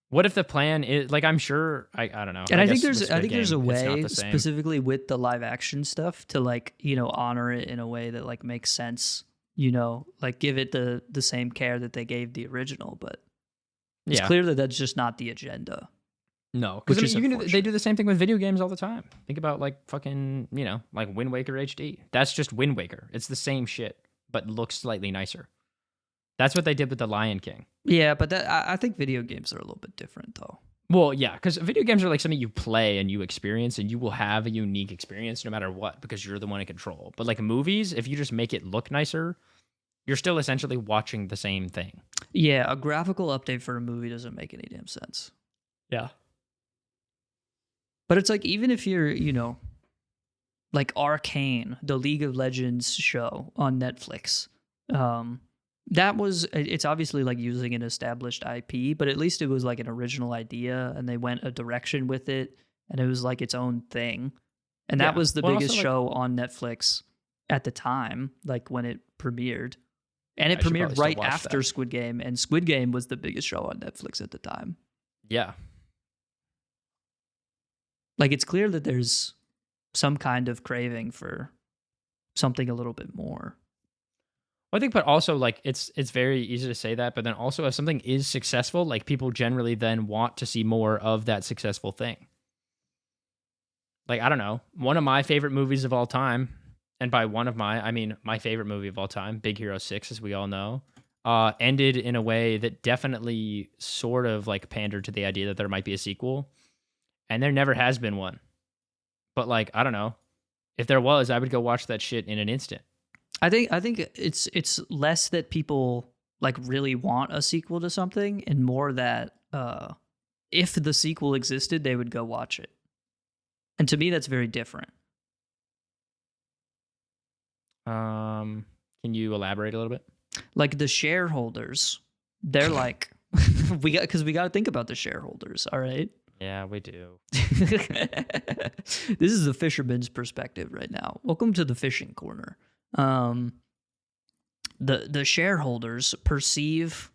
What if the plan is, like, I'm sure, I don't know. And I guess think with there's Squid a Game, it's not way the same. specifically with the live action stuff to like, honor it in a way that like makes sense, like give it the same care that they gave the original, but it's clear that that's just not the agenda. No, because Which is they do the same thing with video games all the time. Think about like fucking, like Wind Waker HD. That's just Wind Waker. It's the same shit, but looks slightly nicer. That's what they did with the Lion King. Yeah, but I think video games are a little bit different though. Well, yeah, because video games are like something you play and you experience, and you will have a unique experience no matter what because you're the one in control. But like movies, if you just make it look nicer, you're still essentially watching the same thing. Yeah, a graphical update for a movie doesn't make any damn sense. Yeah. But it's like, even if you're, like Arcane, the League of Legends show on Netflix, it's obviously like using an established IP, but at least it was like an original idea and they went a direction with it and it was like its own thing. And that was the biggest show on Netflix at the time, like when it premiered. And it premiered right after Squid Game, and Squid Game was the biggest show on Netflix at the time. Yeah. Like, it's clear that there's some kind of craving for something a little bit more. I think, but also, like, it's very easy to say that, but then also if something is successful, like, people generally then want to see more of that successful thing. Like, I don't know, one of my favorite movies of all time, and by one of I mean my favorite movie of all time, Big Hero 6, as we all know, ended in a way that definitely sort of, like, pandered to the idea that there might be a sequel, and there never has been one. But, like, I don't know, if there was, I would go watch that shit in an instant. I think it's less that people like really want a sequel to something, and more that if the sequel existed, they would go watch it. And to me, that's very different. Can you elaborate a little bit? Like the shareholders, they're like, we got to think about the shareholders. All right. Yeah, we do. This is the fisherman's perspective right now. Welcome to the fishing corner. The shareholders perceive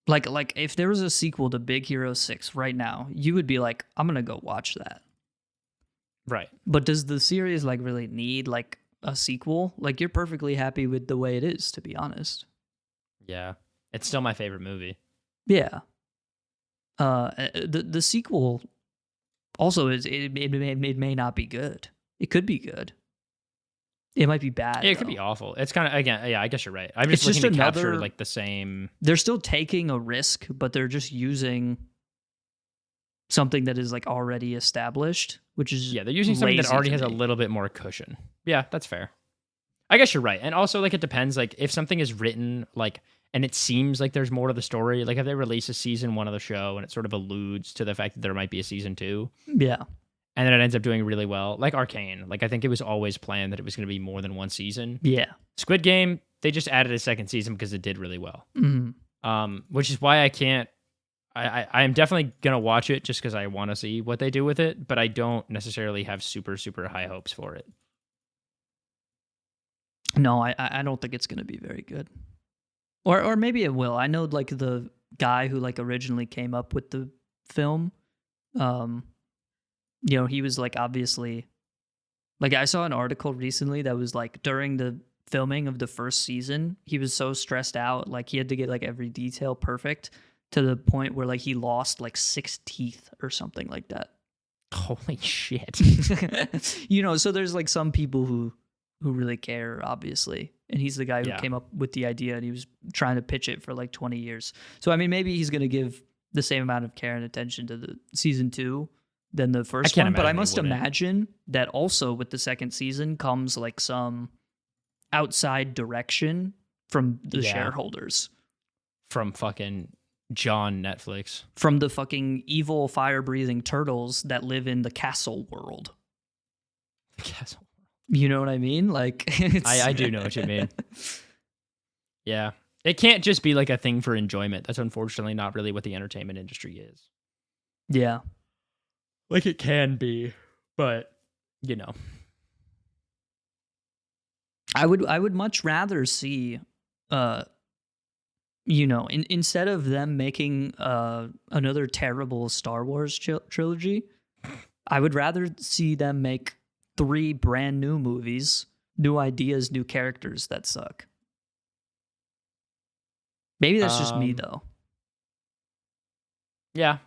Like if there was a sequel to Big Hero 6 right now, you would be like, I'm gonna go watch that. Right. But does the series like really need like a sequel? Like you're perfectly happy with the way it is, to be honest. Yeah. It's still my favorite movie. Yeah. The sequel also it may not be good. It could be good. It might be bad. Yeah, it could though. be awful. It's kind of, again, yeah, I guess you're right. I'm just It's looking just to capture another- like the same. They're still taking a risk, but they're just using something that is like already established, which is Yeah, they're using something that lazy already to has a me. little bit more cushion. Yeah, that's fair. I guess you're right. And also, like, it depends. Like, if something is written, like, and it seems like there's more to the story, like, if they release a season 1 of the show and it sort of alludes to the fact that there might be a season 2, Yeah. and then it ends up doing really well, like Arcane. Like, I think it was always planned that it was going to be more than one season. Yeah. Squid Game, they just added a second season because it did really well. Mhm. Which is why I can't. I am definitely gonna watch it just because I want to see what they do with it, but I don't necessarily have super high hopes for it. No, I don't think it's going to be very good. Or maybe it will. I know like the guy who like originally came up with the film, he was like obviously like I saw an article recently that was like during the filming of the first season, he was so stressed out, like he had to get like every detail perfect to the point where like he lost like 6 teeth or something like that. Holy shit! So there's like some people who really care, obviously. And he's the guy who came up with the idea, and he was trying to pitch it for like 20 years. So, I mean, maybe he's going to give the same amount of care and attention to the season 2 than the first one. But I must imagine that also with the second season comes like some outside direction from the shareholders. From fucking John Netflix. From the fucking evil fire-breathing turtles that live in the castle world. The castle. You know what I mean? Like, I do know what you mean. Yeah. It can't just be like a thing for enjoyment. That's unfortunately not really what the entertainment industry is. Yeah. Like it can be, but I would much rather see instead of them making another terrible Star Wars trilogy, I would rather see them make 3 brand new movies, new ideas, new characters that suck. Maybe that's just me, though. Yeah.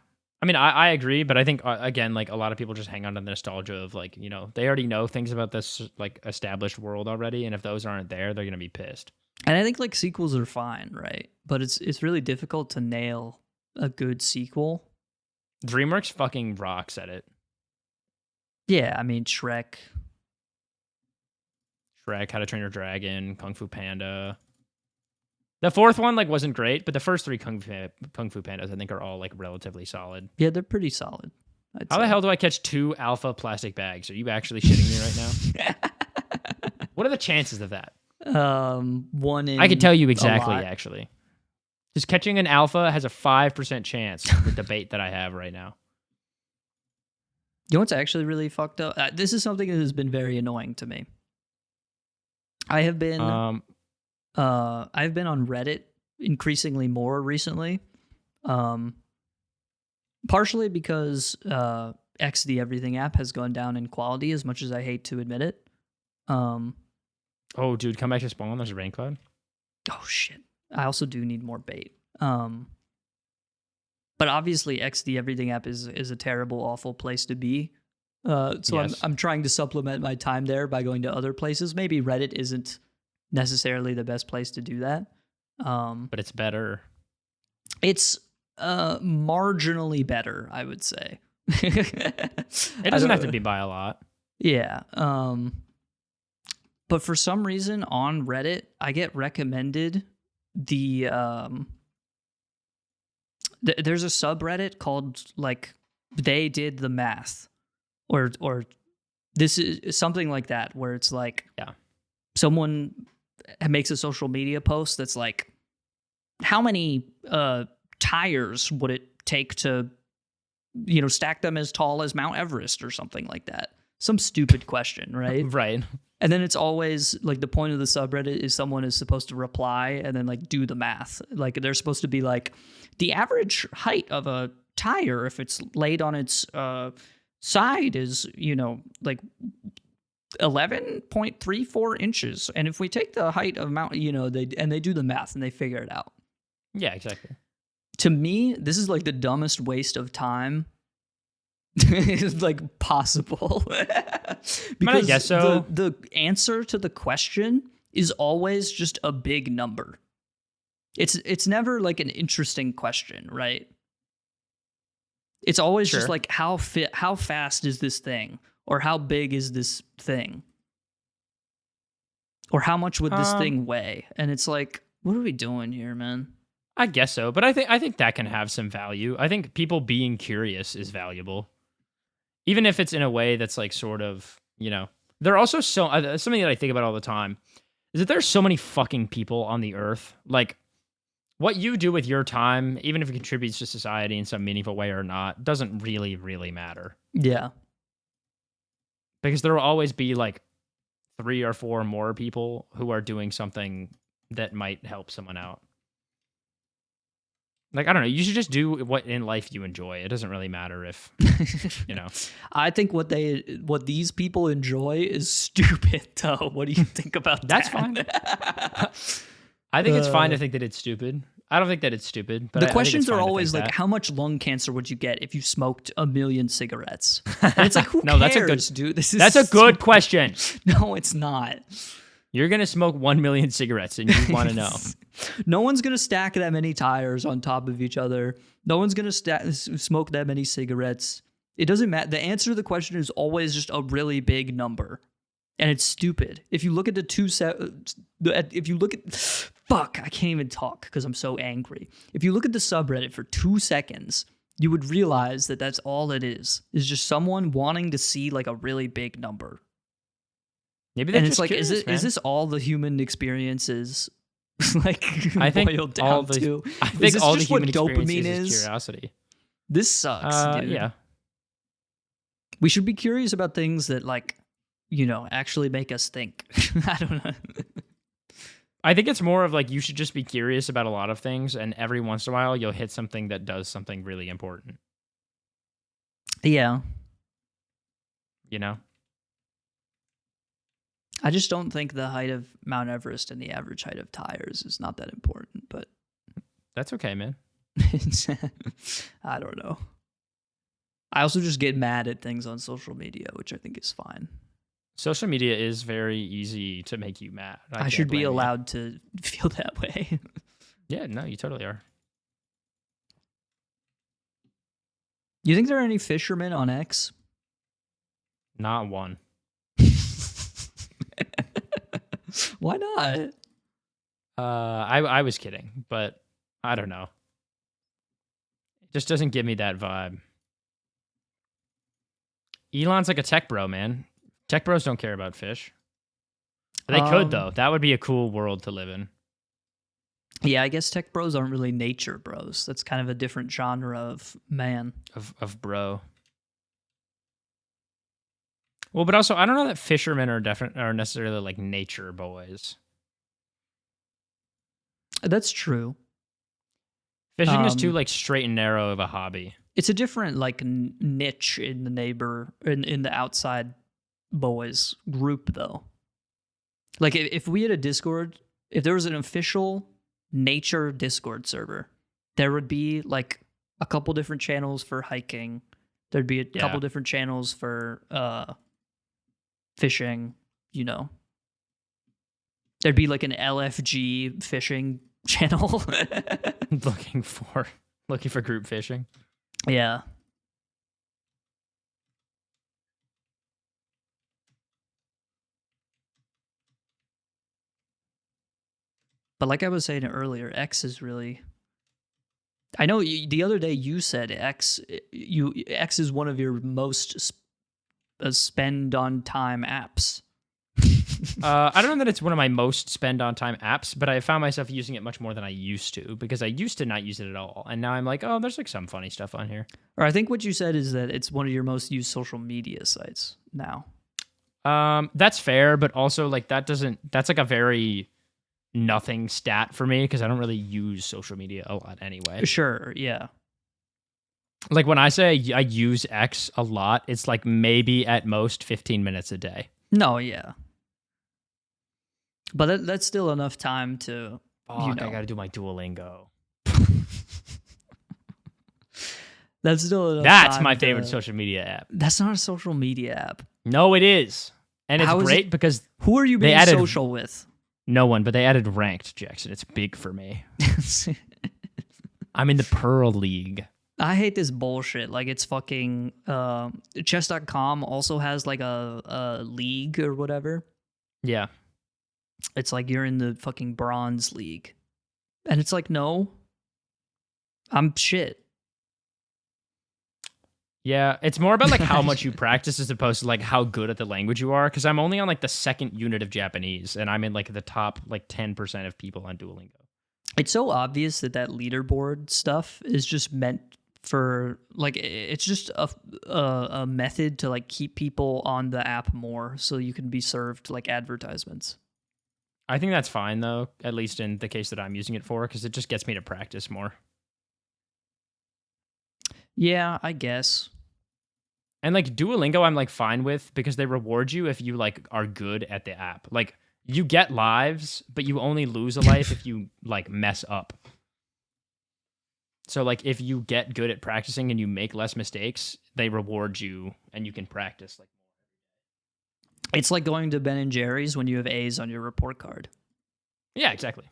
I mean, I agree, but I think, again, like a lot of people just hang on to the nostalgia of like, they already know things about this like established world already. And if those aren't there, they're going to be pissed. And I think like sequels are fine, right? But it's really difficult to nail a good sequel. DreamWorks fucking rocks at it. Yeah, I mean, Shrek, How to Train Your Dragon, Kung Fu Panda. The fourth one like wasn't great, but the first 3 Kung Fu Pandas I think are all like relatively solid. Yeah, they're pretty solid. How the hell do I catch 2 alpha plastic bags? Are you actually shitting me right now? What are the chances of that? One in I can tell you exactly, actually. Just catching an alpha has a 5% chance with the bait that I have right now. You know what's actually really fucked up? This is something that has been very annoying to me. I have been I've been on Reddit increasingly more recently. Partially because X the Everything app has gone down in quality, as much as I hate to admit it. Oh, dude, come back to spawn. There's a rain cloud. Oh shit! I also do need more bait. But obviously, X the Everything app is a terrible, awful place to be. So yes. I'm trying to supplement my time there by going to other places. Maybe Reddit isn't necessarily the best place to do that. But it's better. It's marginally better, I would say. It doesn't have to be by a lot. Yeah. But for some reason on Reddit, I get recommended the there's a subreddit called like They Did the Math, or this is something like that, where it's like someone makes a social media post that's like, how many tires would it take to stack them as tall as Mount Everest or something like that? Some stupid question, right? Right. And then it's always like the point of the subreddit is someone is supposed to reply and then like do the math. Like they're supposed to be like the average height of a tire if it's laid on its side is, like 11.34 inches. And if we take the height of Mount, they do the math and they figure it out. Yeah, exactly. To me, this is like the dumbest waste of time is like possible. Because I guess so. The answer to the question is always just a big number. It's never like an interesting question, right? It's always just like how fast is this thing, or how big is this thing, or how much would this thing weigh? And it's like, what are we doing here, man? I guess so, but I think that can have some value. I think people being curious is valuable, even if it's in a way that's like sort of, There are also something that I think about all the time is that there's so many fucking people on the earth. Like, what you do with your time, even if it contributes to society in some meaningful way or not, doesn't really, really matter. Yeah. Because there will always be like 3 or 4 more people who are doing something that might help someone out. Like, I don't know, you should just do what in life you enjoy. It doesn't really matter if, I think what these people enjoy is stupid, though. What do you think about That's that? fine. I think it's fine to think that it's stupid. I don't think that it's stupid. But the questions are always like, how much lung cancer would you get if you smoked 1 million cigarettes? And it's like, who No, cares, dude? That's a good question. No, it's not. You're going to smoke 1 million cigarettes and you want to know. No one's going to stack that many tires on top of each other. No one's going to smoke that many cigarettes. It doesn't matter. The answer to the question is always just a really big number. And it's stupid. If you look at fuck, I can't even talk because I'm so angry. If you look at the subreddit for 2 seconds, you would realize that that's all it is just someone wanting to see like a really big number. Maybe they're and just it's like, curious, is this all the human experience is? Like, I think boiled down to? I think all the human dopamine experience is curiosity. This sucks, dude. Yeah. We should be curious about things that like, actually make us think. I don't know. I think it's more of like you should just be curious about a lot of things, and every once in a while you'll hit something that does something really important. Yeah. I just don't think the height of Mount Everest and the average height of tires is not that important, but that's okay, man. I don't know. I also just get mad at things on social media, which I think is fine. Social media is very easy to make you mad. I should be allowed to feel that way. Yeah, no, you totally are. You think there are any fishermen on X? Not one. Why not? I was kidding, but I don't know. It just doesn't give me that vibe. Elon's like a tech bro, man. Tech bros don't care about fish. They could, though. That would be a cool world to live in. Yeah, I guess tech bros aren't really nature bros. That's kind of a different genre of man. Of bro. Well, but also, I don't know that fishermen are necessarily like nature boys. That's true. Fishing is too like straight and narrow of a hobby. It's a different like niche in the outside boys group, though. Like if we had a Discord, if there was an official nature Discord server, there would be like a couple different channels for hiking. There'd be a couple different channels for fishing, There'd be like an LFG fishing channel. looking for group fishing. Yeah. But like I was saying earlier, X is really... I know the other day you said X is one of your most spend on time apps. I don't know that it's one of my most spend on time apps, but I found myself using it much more than I used to, because I used to not use it at all. And now I'm like, oh, there's like some funny stuff on here. Or I think what you said is that it's one of your most used social media sites now. That's fair, but also like that's like a very nothing stat for me because I don't really use social media a lot anyway. Sure, yeah. Like when I say I use X a lot, it's like maybe at most 15 minutes a day. No, yeah. But that's still enough time to, Fuck, you know. I gotta do my Duolingo. That's still enough That's time my to- favorite social media app. That's not a social media app. No, it is. And it's How is great because Who are you They being added- social with? no one, but they added ranked, Jackson. It's big for me. I'm in the Pearl League. I hate this bullshit. Like it's fucking chess.com also has like a league or whatever. Yeah. It's like you're in the fucking bronze league. And it's like, no. I'm shit. Yeah, it's more about like how much you practice as opposed to like how good at the language you are. Because I'm only on like the second unit of Japanese, and I'm in like the top like 10% of people on Duolingo. It's so obvious that leaderboard stuff is just meant for like it's just a method to like keep people on the app more, so you can be served like advertisements. I think that's fine though, at least in the case that I'm using it for, because it just gets me to practice more. Yeah, I guess. And like Duolingo, I'm like fine with because they reward you if you like are good at the app. Like you get lives, but you only lose a life if you like mess up. So like if you get good at practicing and you make less mistakes, they reward you and you can practice like more. It's like going to Ben and Jerry's when you have A's on your report card. Yeah, exactly.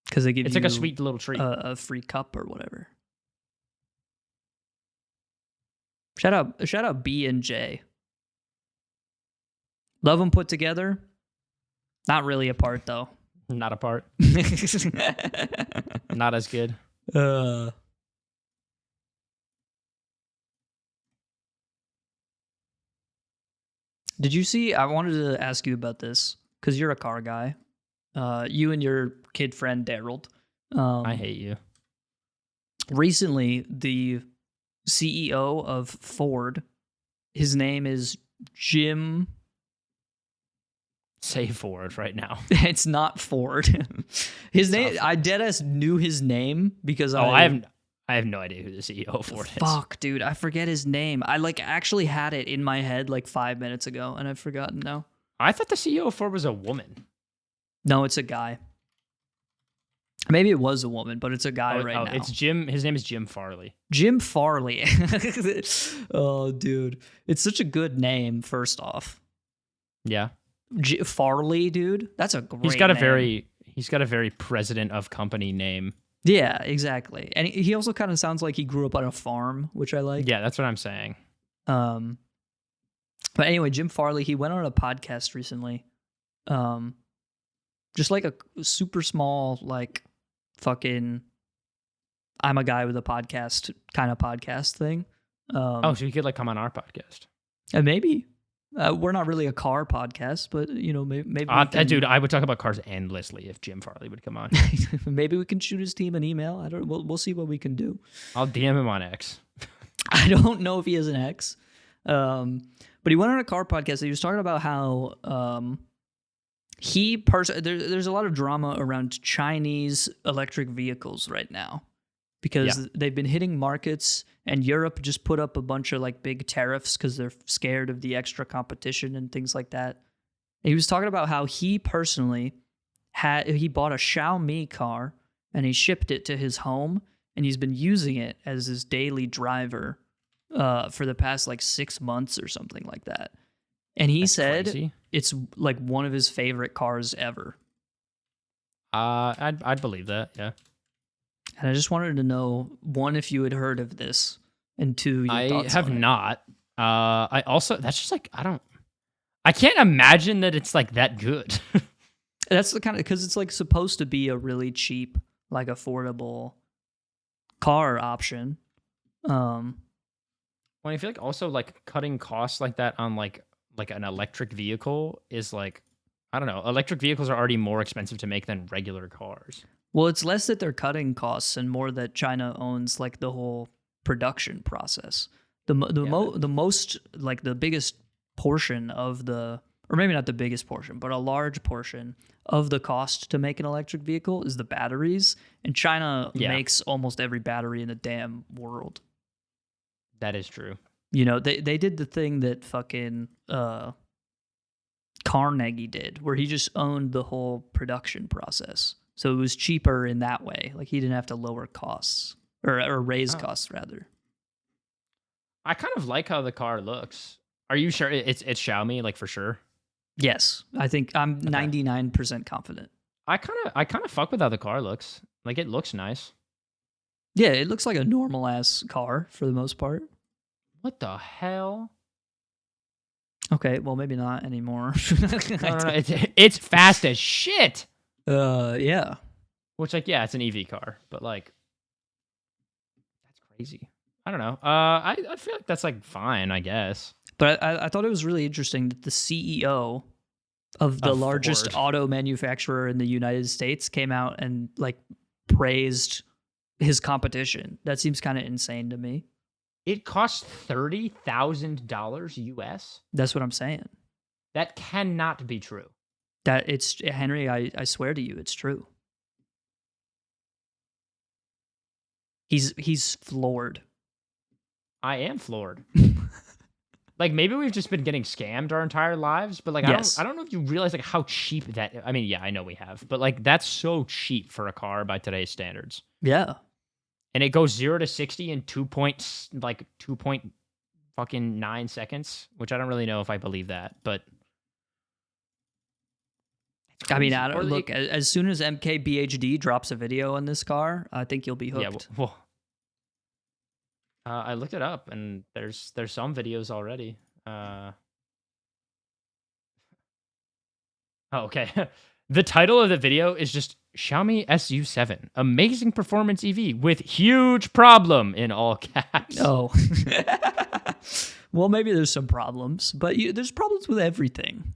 Because they give It's you like a sweet little treat. a free cup or whatever. Shout out B and J. Love them put together. Not really apart though. Not a part. Not as good. Did you see? I wanted to ask you about this because you're a car guy. You and your kid friend Daryl. I hate you. Recently, the CEO of Ford, his name is Jim. Say Ford right now. It's not Ford. His name, I deadass knew his name because I have no idea who the CEO of Ford is. Fuck, dude, I forget his name. I like actually had it in my head like 5 minutes ago, and I've forgotten now. I thought the CEO of Ford was a woman. No, it's a guy. Maybe it was a woman, but it's a guy now. It's Jim. His name is Jim Farley. Jim Farley. Oh, dude, it's such a good name. First off, Yeah, Farley, dude, that's a great. he's got name. a very president of company name. Yeah, exactly. And he also kind of sounds like he grew up on a farm, which I like. Yeah, that's what I'm saying. But anyway, Jim Farley, he went on a podcast recently. Just like a super small, like fucking I'm a guy with a podcast kind of podcast thing. So you could like come on our podcast. And maybe we're not really a car podcast, but you know, maybe we can, dude, I would talk about cars endlessly if Jim Farley would come on. maybe we can shoot his team an email. I don't. We'll see what we can do. I'll DM him on X. I don't know if he has an X, but he went on a car podcast. And he was talking about how there's a lot of drama around Chinese electric vehicles right now because they've been hitting markets, and Europe just put up a bunch of like big tariffs because they're scared of the extra competition and things like that. And he was talking about how he personally he bought a Xiaomi car and he shipped it to his home, and he's been using it as his daily driver for the past like 6 months or something like that. And he said crazy. It's like one of his favorite cars ever. I'd believe that. Yeah. And I just wanted to know, one, if you had heard of this, and two, your I thoughts have on it. not. I also that's just like I can't imagine that it's like that good. That's the kind of, because it's like supposed to be a really cheap, like affordable car option. Well, I feel like also like cutting costs like that on like an electric vehicle is like, I don't know. Electric vehicles are already more expensive to make than regular cars. Well, it's less that they're cutting costs and more that China owns like the whole production process. The most, like the biggest portion of the, or maybe not the biggest portion, but a large portion of the cost to make an electric vehicle is the batteries. And China makes almost every battery in the damn world. That is true. You know, they did the thing that fucking Carnegie did, where he just owned the whole production process. So it was cheaper in that way. Like he didn't have to lower costs or raise costs rather. I kind of like how the car looks. Are you sure it's Xiaomi, like for sure? Yes, I think I'm 99% confident. I kind of fuck with how the car looks. Like it looks nice. Yeah, it looks like a normal ass car for the most part. What the hell? Okay, well maybe not anymore. No, it's fast as shit. Yeah. Which like it's an EV car, but like that's crazy. I don't know. I feel like that's like fine, I guess. But I thought it was really interesting that the CEO of the largest Ford auto manufacturer in the United States came out and like praised his competition. That seems kind of insane to me. It costs $30,000 US. That's what I'm saying. That cannot be true. That it's Henry. I swear to you, it's true. He's floored. I am floored. Like maybe we've just been getting scammed our entire lives, but like yes. I don't know if you realize like how cheap that. I mean, yeah, I know we have, but like that's so cheap for a car by today's standards. Yeah. And it goes 0 to 60 in 2.9 seconds, which I don't really know if I believe that, but I mean, I don't look as soon as MKBHD drops a video on this car, I think you'll be hooked. Yeah, well, I looked it up, and there's some videos already. Oh, okay. The title of the video is just Xiaomi SU7, amazing performance EV with huge problem in all caps. Oh. Well, maybe there's some problems, but there's problems with everything.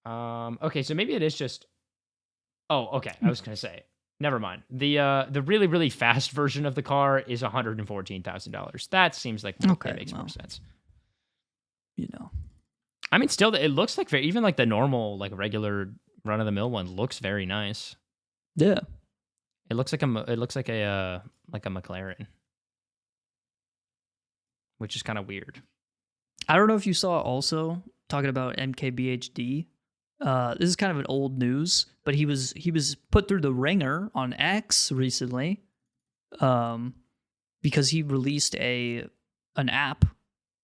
Okay, so maybe it is just. Oh, okay. I was gonna say. Never mind. The really really fast version of the car is $114,000. That seems like that makes more sense. You know, I mean, still, it looks like even like the normal like regular run of the mill one looks very nice. Yeah, it looks like a McLaren, which is kind of weird. I don't know if you saw also talking about MKBHD. This is kind of an old news, but he was put through the ringer on X recently, because he released an app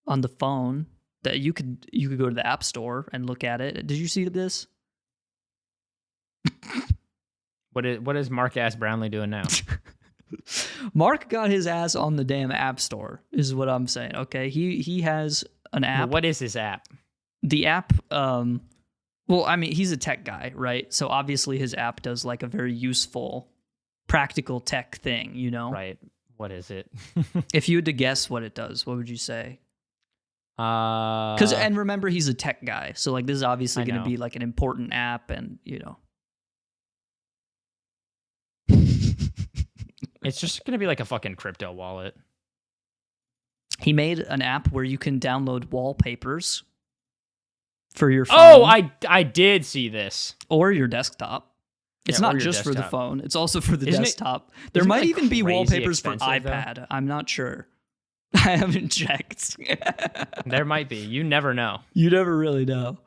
on the phone that you could go to the App Store and look at it. Did you see this? What is Marques Brownlee doing now? Mark got his ass on the damn App Store, is what I'm saying. Okay, he has an app. Well, what is his app? The app, well, I mean, he's a tech guy, right? So obviously his app does like a very useful, practical tech thing, you know? Right. What is it? If you had to guess what it does, what would you say? And remember, he's a tech guy, so like this is obviously going to be like an important app, and you know, it's just going to be like a fucking crypto wallet. He made an app where you can download wallpapers for your phone. Oh, I did see this. Or your desktop. It's not just for the phone. It's also for the desktop. There might even be wallpapers for iPad. Though? I'm not sure. I haven't checked. There might be. You never know. You never really know.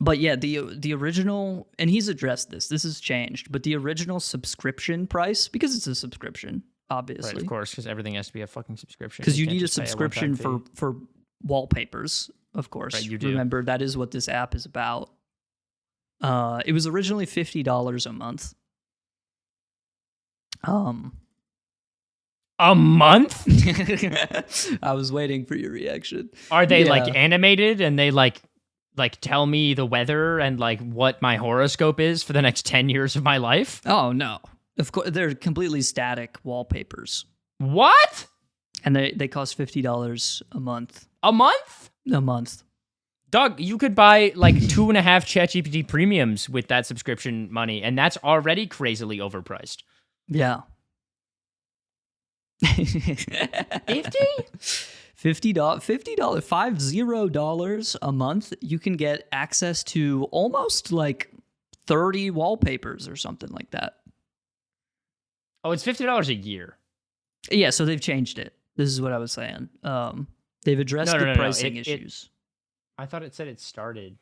But yeah, the original, and he's addressed this. This has changed, but the original subscription price, because it's a subscription, obviously. Right, of course, because everything has to be a fucking subscription. Because you need a subscription for wallpapers, of course. Right, you do. Remember, that is what this app is about. It was originally $50 a month. A month? I was waiting for your reaction. Are they like animated and they like tell me the weather and like what my horoscope is for the next 10 years of my life? Oh no. Of course, they're completely static wallpapers. What? And they cost $50 a month. A month? A month. Doug, you could buy like 2.5 ChatGPT premiums with that subscription money, and that's already crazily overpriced. Yeah. 50? $50 a month, you can get access to almost like 30 wallpapers or something like that. Oh, it's $50 a year. Yeah, so they've changed it. This is what I was saying. They've addressed the pricing issues. I thought it said it started.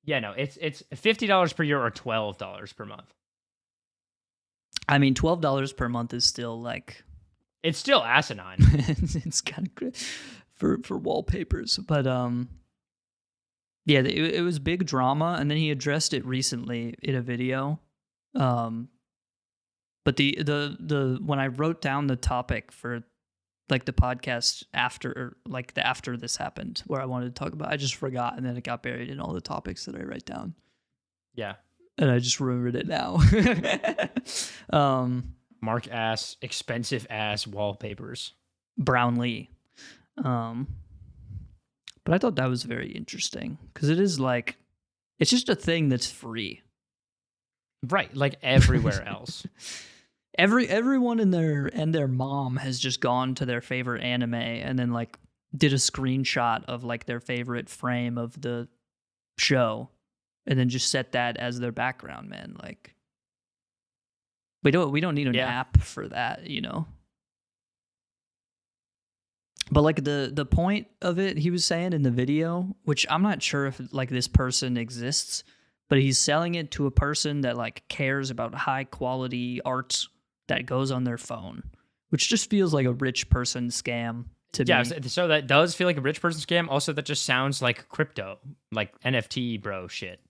Yeah, no, it's $50 per year or $12 per month. I mean, $12 per month is still like... It's still asinine. It's kind of great for wallpapers. But yeah, it was big drama, and then he addressed it recently in a video. But the when I wrote down the topic for like the podcast after this happened, where I wanted to talk about, I just forgot, and then it got buried in all the topics that I write down. Yeah. And I just remembered it now. Mark ass, expensive ass wallpapers. Brownlee. But I thought that was very interesting because it is like, it's just a thing that's free. Right, like everywhere else. Everyone and their mom has just gone to their favorite anime and then like did a screenshot of like their favorite frame of the show and then just set that as their background, man. Like we don't need an app for that, you know. But like the point of it, he was saying in the video, which I'm not sure if like this person exists, but he's selling it to a person that like cares about high quality art that goes on their phone, which just feels like a rich person scam to me. Yeah, so that does feel like a rich person scam. Also, that just sounds like crypto, like NFT bro shit.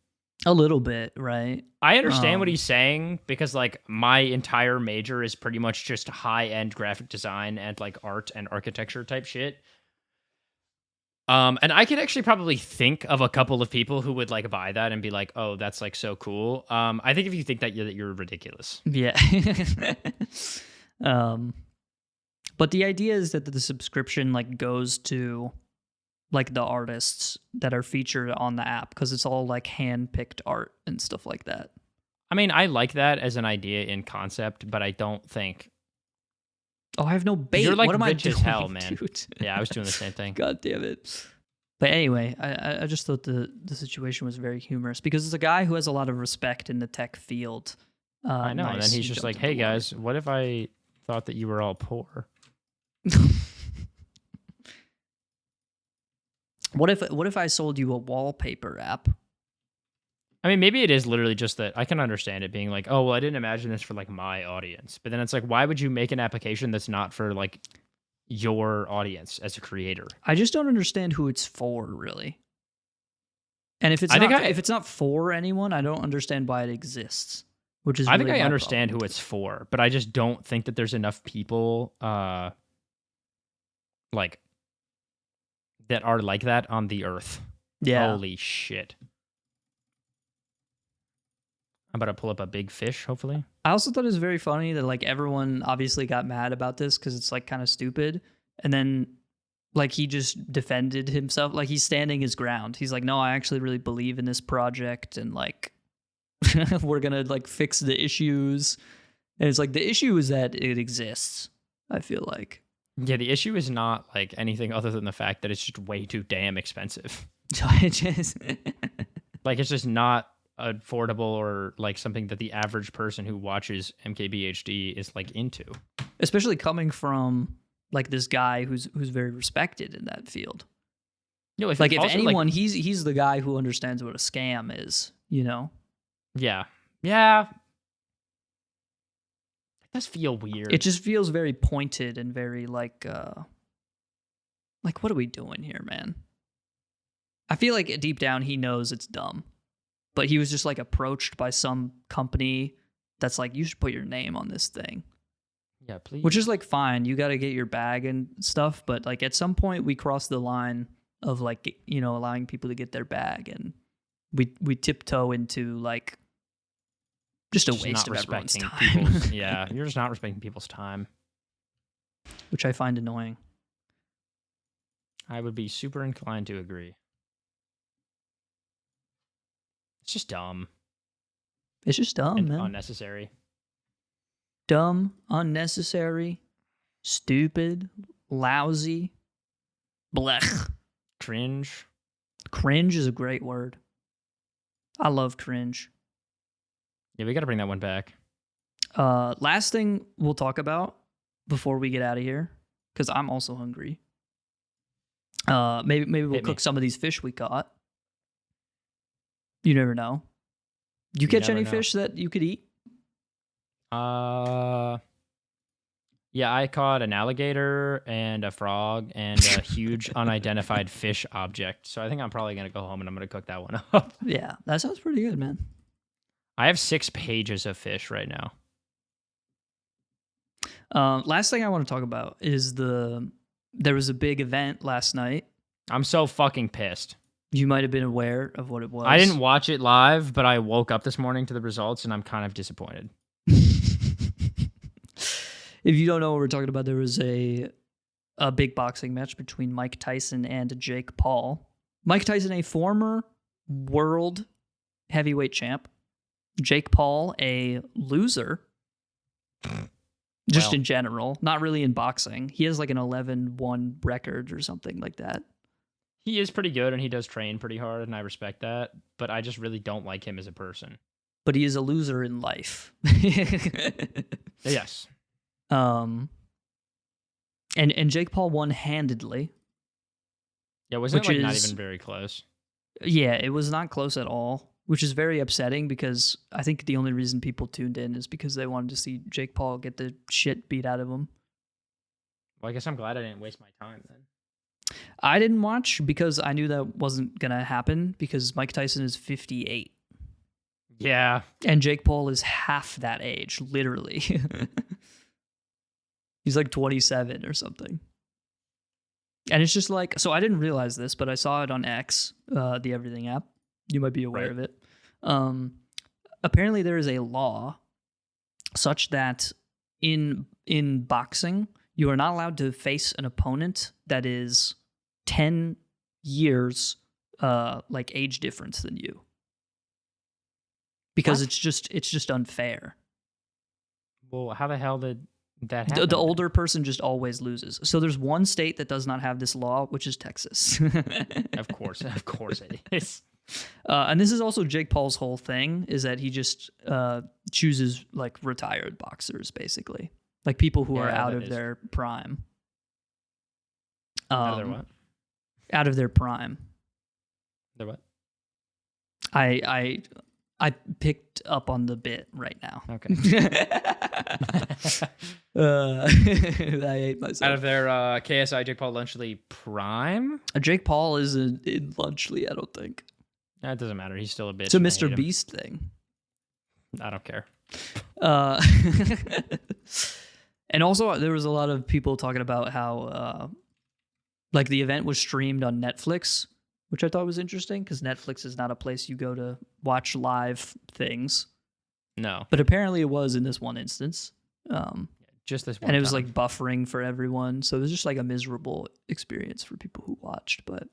A little bit, right? I understand what he's saying because like my entire major is pretty much just high-end graphic design and like art and architecture type shit. And I could actually probably think of a couple of people who would like buy that and be like, "Oh, that's like so cool." I think if you think that you're ridiculous. Yeah. But the idea is that the subscription like goes to like the artists that are featured on the app because it's all like hand-picked art and stuff like that. I mean, I like that as an idea in concept, but I don't think. Oh, I have no bait. You're like what am rich I doing, as hell, man. Dude? Yeah, I was doing the same thing. God damn it. But anyway, I just thought the situation was very humorous because it's a guy who has a lot of respect in the tech field. I know, and then he's just like, "Hey guys, what if I thought that you were all poor?" What if I sold you a wallpaper app? I mean, maybe it is literally just that I can understand it being like, oh, well, I didn't imagine this for like my audience. But then it's like, why would you make an application that's not for like your audience as a creator? I just don't understand who it's for, really. And if it's not for anyone, I don't understand why it exists. Which is I really think I my understand problem. who it's for, but I just don't think that there's enough people like that are like that on the earth. Yeah. Holy shit. I'm about to pull up a big fish, hopefully. I also thought it was very funny that like everyone obviously got mad about this because it's like kind of stupid. And then like he just defended himself. Like he's standing his ground. He's like, no, I actually really believe in this project and like we're going to like fix the issues. And it's like the issue is that it exists, I feel like. Yeah, the issue is not like anything other than the fact that it's just way too damn expensive. Like it's just not affordable or like something that the average person who watches MKBHD is like into. Especially coming from like this guy who's very respected in that field. You know, if anyone, like, he's the guy who understands what a scam is, you know? Yeah. Yeah. It does feel weird. It just feels very pointed and very like what are we doing here, man? I feel like deep down he knows it's dumb. But he was just like approached by some company that's like, you should put your name on this thing. Yeah, please. Which is like fine. You got to get your bag and stuff. But like at some point we cross the line of like, you know, allowing people to get their bag. And we tiptoe into like just a waste of everyone's time. Yeah, you're just not respecting people's time. Which I find annoying. I would be super inclined to agree. It's just dumb. It's just dumb, and man. unnecessary. Dumb, unnecessary, stupid, lousy, blech. Cringe. Cringe is a great word. I love cringe. Yeah, we got to bring that one back. Last thing we'll talk about before we get out of here, because I'm also hungry. Maybe we'll cook some of these fish we caught. You never know. You catch any fish that you could eat? Yeah, I caught an alligator and a frog and a huge unidentified fish object. So I think I'm probably going to go home and I'm going to cook that one up. Yeah, that sounds pretty good, man. I have 6 pages of fish right now. Last thing I want to talk about is there was a big event last night. I'm so fucking pissed. You might have been aware of what it was. I didn't watch it live, but I woke up this morning to the results and I'm kind of disappointed. If you don't know what we're talking about, there was a big boxing match between Mike Tyson and Jake Paul. Mike Tyson, a former world heavyweight champ. Jake Paul, a loser. Just in general, not really in boxing. He has like an 11-1 record or something like that. He is pretty good and he does train pretty hard and I respect that, but I just really don't like him as a person. But he is a loser in life. Yes. And Jake Paul won handedly. Yeah, wasn't it not even very close? Yeah, it was not close at all, which is very upsetting because I think the only reason people tuned in is because they wanted to see Jake Paul get the shit beat out of him. Well, I guess I'm glad I didn't waste my time then. I didn't watch because I knew that wasn't going to happen because Mike Tyson is 58. Yeah. And Jake Paul is half that age, literally. He's like 27 or something. And it's just like, so I didn't realize this, but I saw it on X, the Everything app. You might be aware of it. Apparently there is a law such that in boxing, you are not allowed to face an opponent that is 10 years like age difference than you. Because it's just unfair. Well, how the hell did that happen? The older person just always loses. So there's one state that does not have this law, which is Texas. Of course it is. And this is also Jake Paul's whole thing, is that he just chooses like retired boxers, basically. Like people who are out of their prime. Out of their what? Out of their prime. Their what? I picked up on the bit right now. Okay. I hate myself. Out of their KSI Jake Paul Lunchley prime? Jake Paul isn't in Lunchley, I don't think. That doesn't matter. He's still a bitch. It's a Mr. Beast thing. I don't care. And also, there was a lot of people talking about how like the event was streamed on Netflix, which I thought was interesting because Netflix is not a place you go to watch live things. No. But apparently it was in this one instance. Just this one And it was time. like buffering for everyone. So it was just like a miserable experience for people who watched. But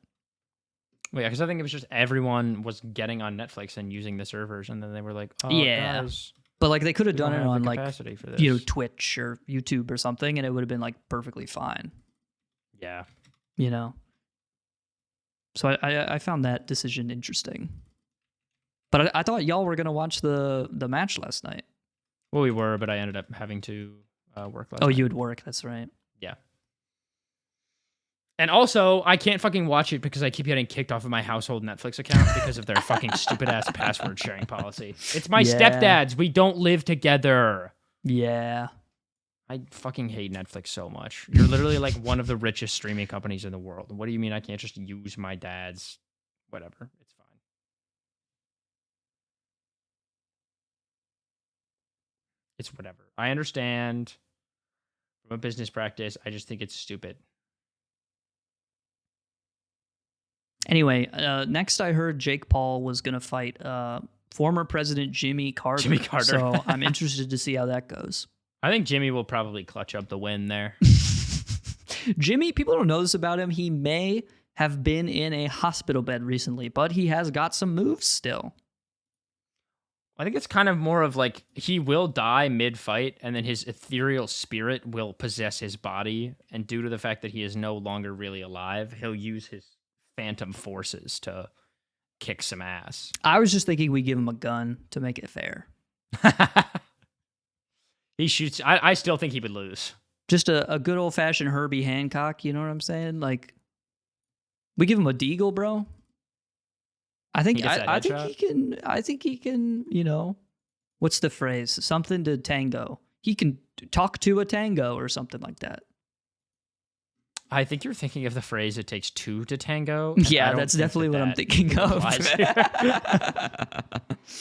well, yeah, because I think it was just everyone was getting on Netflix and using the servers. And then they were like, oh, yeah. guys, but like they could have done it on like, for Twitch or YouTube or something. And it would have been like perfectly fine. Yeah. You know? So I found that decision interesting. But I thought y'all were going to watch the match last night. Well, we were, but I ended up having to work last night. Oh, you would work. That's right. Yeah. And also, I can't fucking watch it because I keep getting kicked off of my household Netflix account because of their fucking stupid-ass password sharing policy. It's my stepdad's. We don't live together. Yeah. I fucking hate Netflix so much. You're literally like one of the richest streaming companies in the world. What do you mean I can't just use my dad's whatever? It's fine. It's whatever. I understand from a business practice. I just think it's stupid. Anyway, next I heard Jake Paul was going to fight former President Jimmy Carter. Jimmy Carter. So I'm interested to see how that goes. I think Jimmy will probably clutch up the win there. Jimmy, people don't know this about him. He may have been in a hospital bed recently, but he has got some moves still. I think it's kind of more of like he will die mid-fight, and then his ethereal spirit will possess his body. And due to the fact that he is no longer really alive, he'll use his phantom forces to kick some ass. I was just thinking we give him a gun to make it fair. He shoots. I still think he would lose. Just a good old fashioned Herbie Hancock. You know what I'm saying? Like, we give him a deagle, bro. I think he can. I think he can. You know, what's the phrase? Something to tango. He can talk to a tango or something like that. I think you're thinking of the phrase "it takes two to tango." Yeah, that's definitely what I'm thinking of.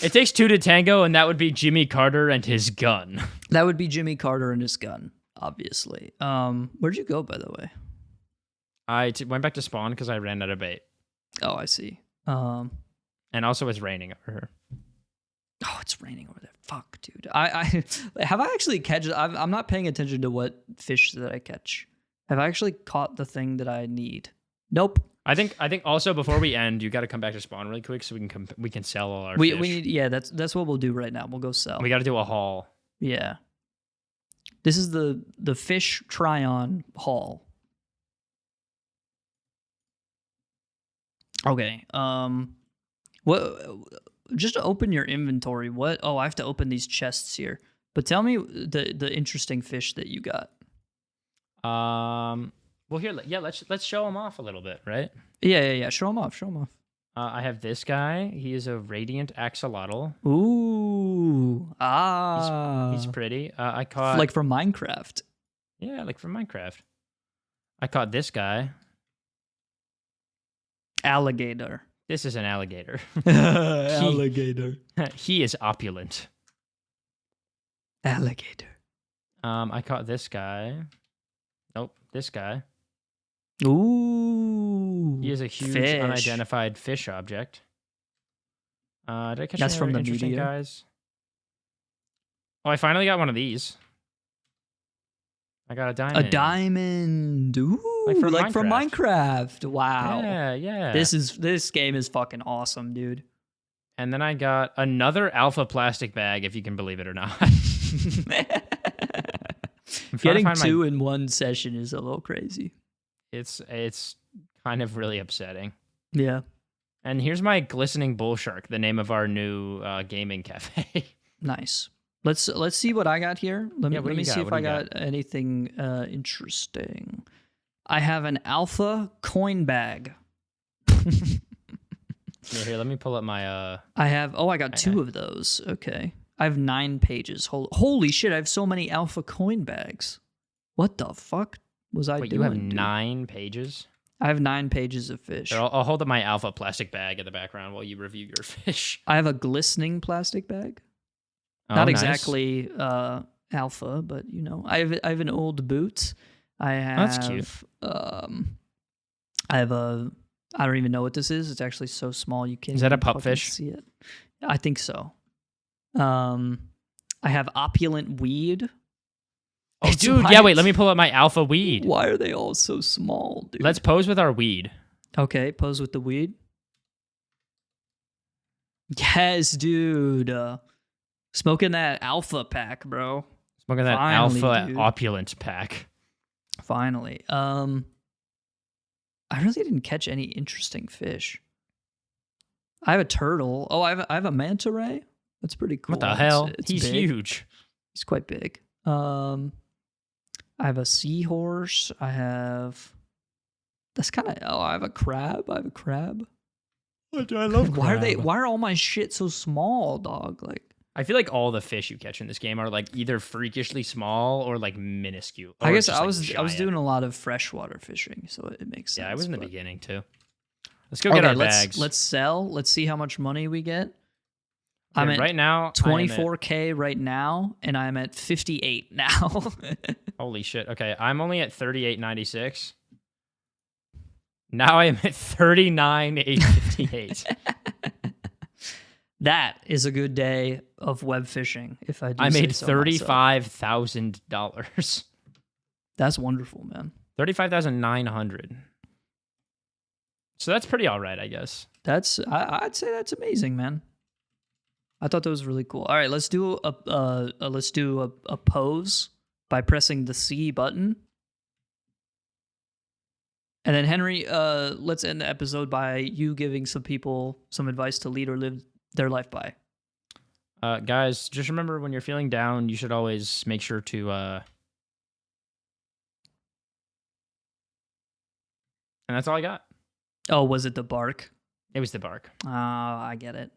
It takes two to tango, and that would be Jimmy Carter and his gun. That would be Jimmy Carter and his gun, obviously. Where'd you go, by the way? I went back to spawn because I ran out of bait. Oh, I see. And also it's raining over here. Oh, it's raining over there. Fuck, dude. I have I actually catch. I'm not paying attention to what fish that I catch. Have I actually caught the thing that I need? Nope. I think also before we end, you got to come back to spawn really quick so we can sell all our fish. We need, yeah, that's what we'll do right now. We'll go sell. We got to do a haul. Yeah. This is the fish try-on haul. Okay. What? Just to open your inventory. What? Oh, I have to open these chests here. But tell me the interesting fish that you got. Well, here, yeah, let's show him off a little bit, right? Yeah. Show him off. I have this guy. He is a radiant axolotl. Ooh, he's pretty. I caught like from Minecraft. Yeah, like from Minecraft. I caught this guy. Alligator. This is an alligator. Alligator. He is opulent. Alligator. I caught this guy. Nope, this guy. Ooh. He is a huge unidentified fish object. Did I catch That's any from other the interesting meteor guys? Oh, I finally got one of these. I got a diamond. A diamond. Ooh, like from Minecraft. Wow. Yeah. This game is fucking awesome, dude. And then I got another alpha plastic bag, if you can believe it or not. Getting two in one session is a little crazy. It's kind of really upsetting. Yeah. And here's my glistening bull shark, the name of our new gaming cafe. Nice. Let's see what I got here. Let me see if I got anything interesting. I have an alpha coin bag. Here, let me pull up my I got two of those. Okay. I have 9 pages. Holy shit, I have so many alpha coin bags. What the fuck was I doing? You have dude? 9 pages? I have 9 pages of fish. Here, I'll hold up my alpha plastic bag in the background while you review your fish. I have a glistening plastic bag. Oh, Not nice. exactly alpha, but you know, I have an old boot. I have. Oh, that's cute. I have a. I don't even know what this is. It's actually so small you can't. Is that a fucking pupfish? See it? I think so. I have opulent weed. Oh, dude, yeah. Wait, let me pull up my alpha weed. Why are they all so small, dude? Let's pose with our weed. Okay, pose with the weed. Yes, dude. Smoking that alpha pack, bro. Smoking that Finally, alpha dude. opulent pack. Finally. I really didn't catch any interesting fish. I have a turtle. Oh, I have a manta ray. That's pretty cool. What the hell? It's He's big. huge. He's quite big. I have a seahorse. I have. That's kind of. Oh, I have a crab. What do I love? Why are all my shit so small, dog? Like. I feel like all the fish you catch in this game are like either freakishly small or like minuscule. Or I guess just, I like, was doing a lot of freshwater fishing, so it makes sense. Yeah, I was in the beginning too. Let's go get our bags. Let's sell. Let's see how much money we get. Okay, I'm at right now 24K right now, and I'm at 58 now. Holy shit! Okay, I'm only at 38.96. Now I am at 39.858. That is a good day of web fishing. If I do, I made say so myself. $35,000. That's wonderful, man. 35,900. So that's pretty all right, I guess. I'd say that's amazing, man. I thought that was really cool. All right, let's do a pose by pressing the C button. And then Henry, let's end the episode by you giving some people some advice to lead or live their life by. Guys, just remember when you're feeling down, you should always make sure to and that's all I got. Oh, was it the bark? It was the bark. I get it.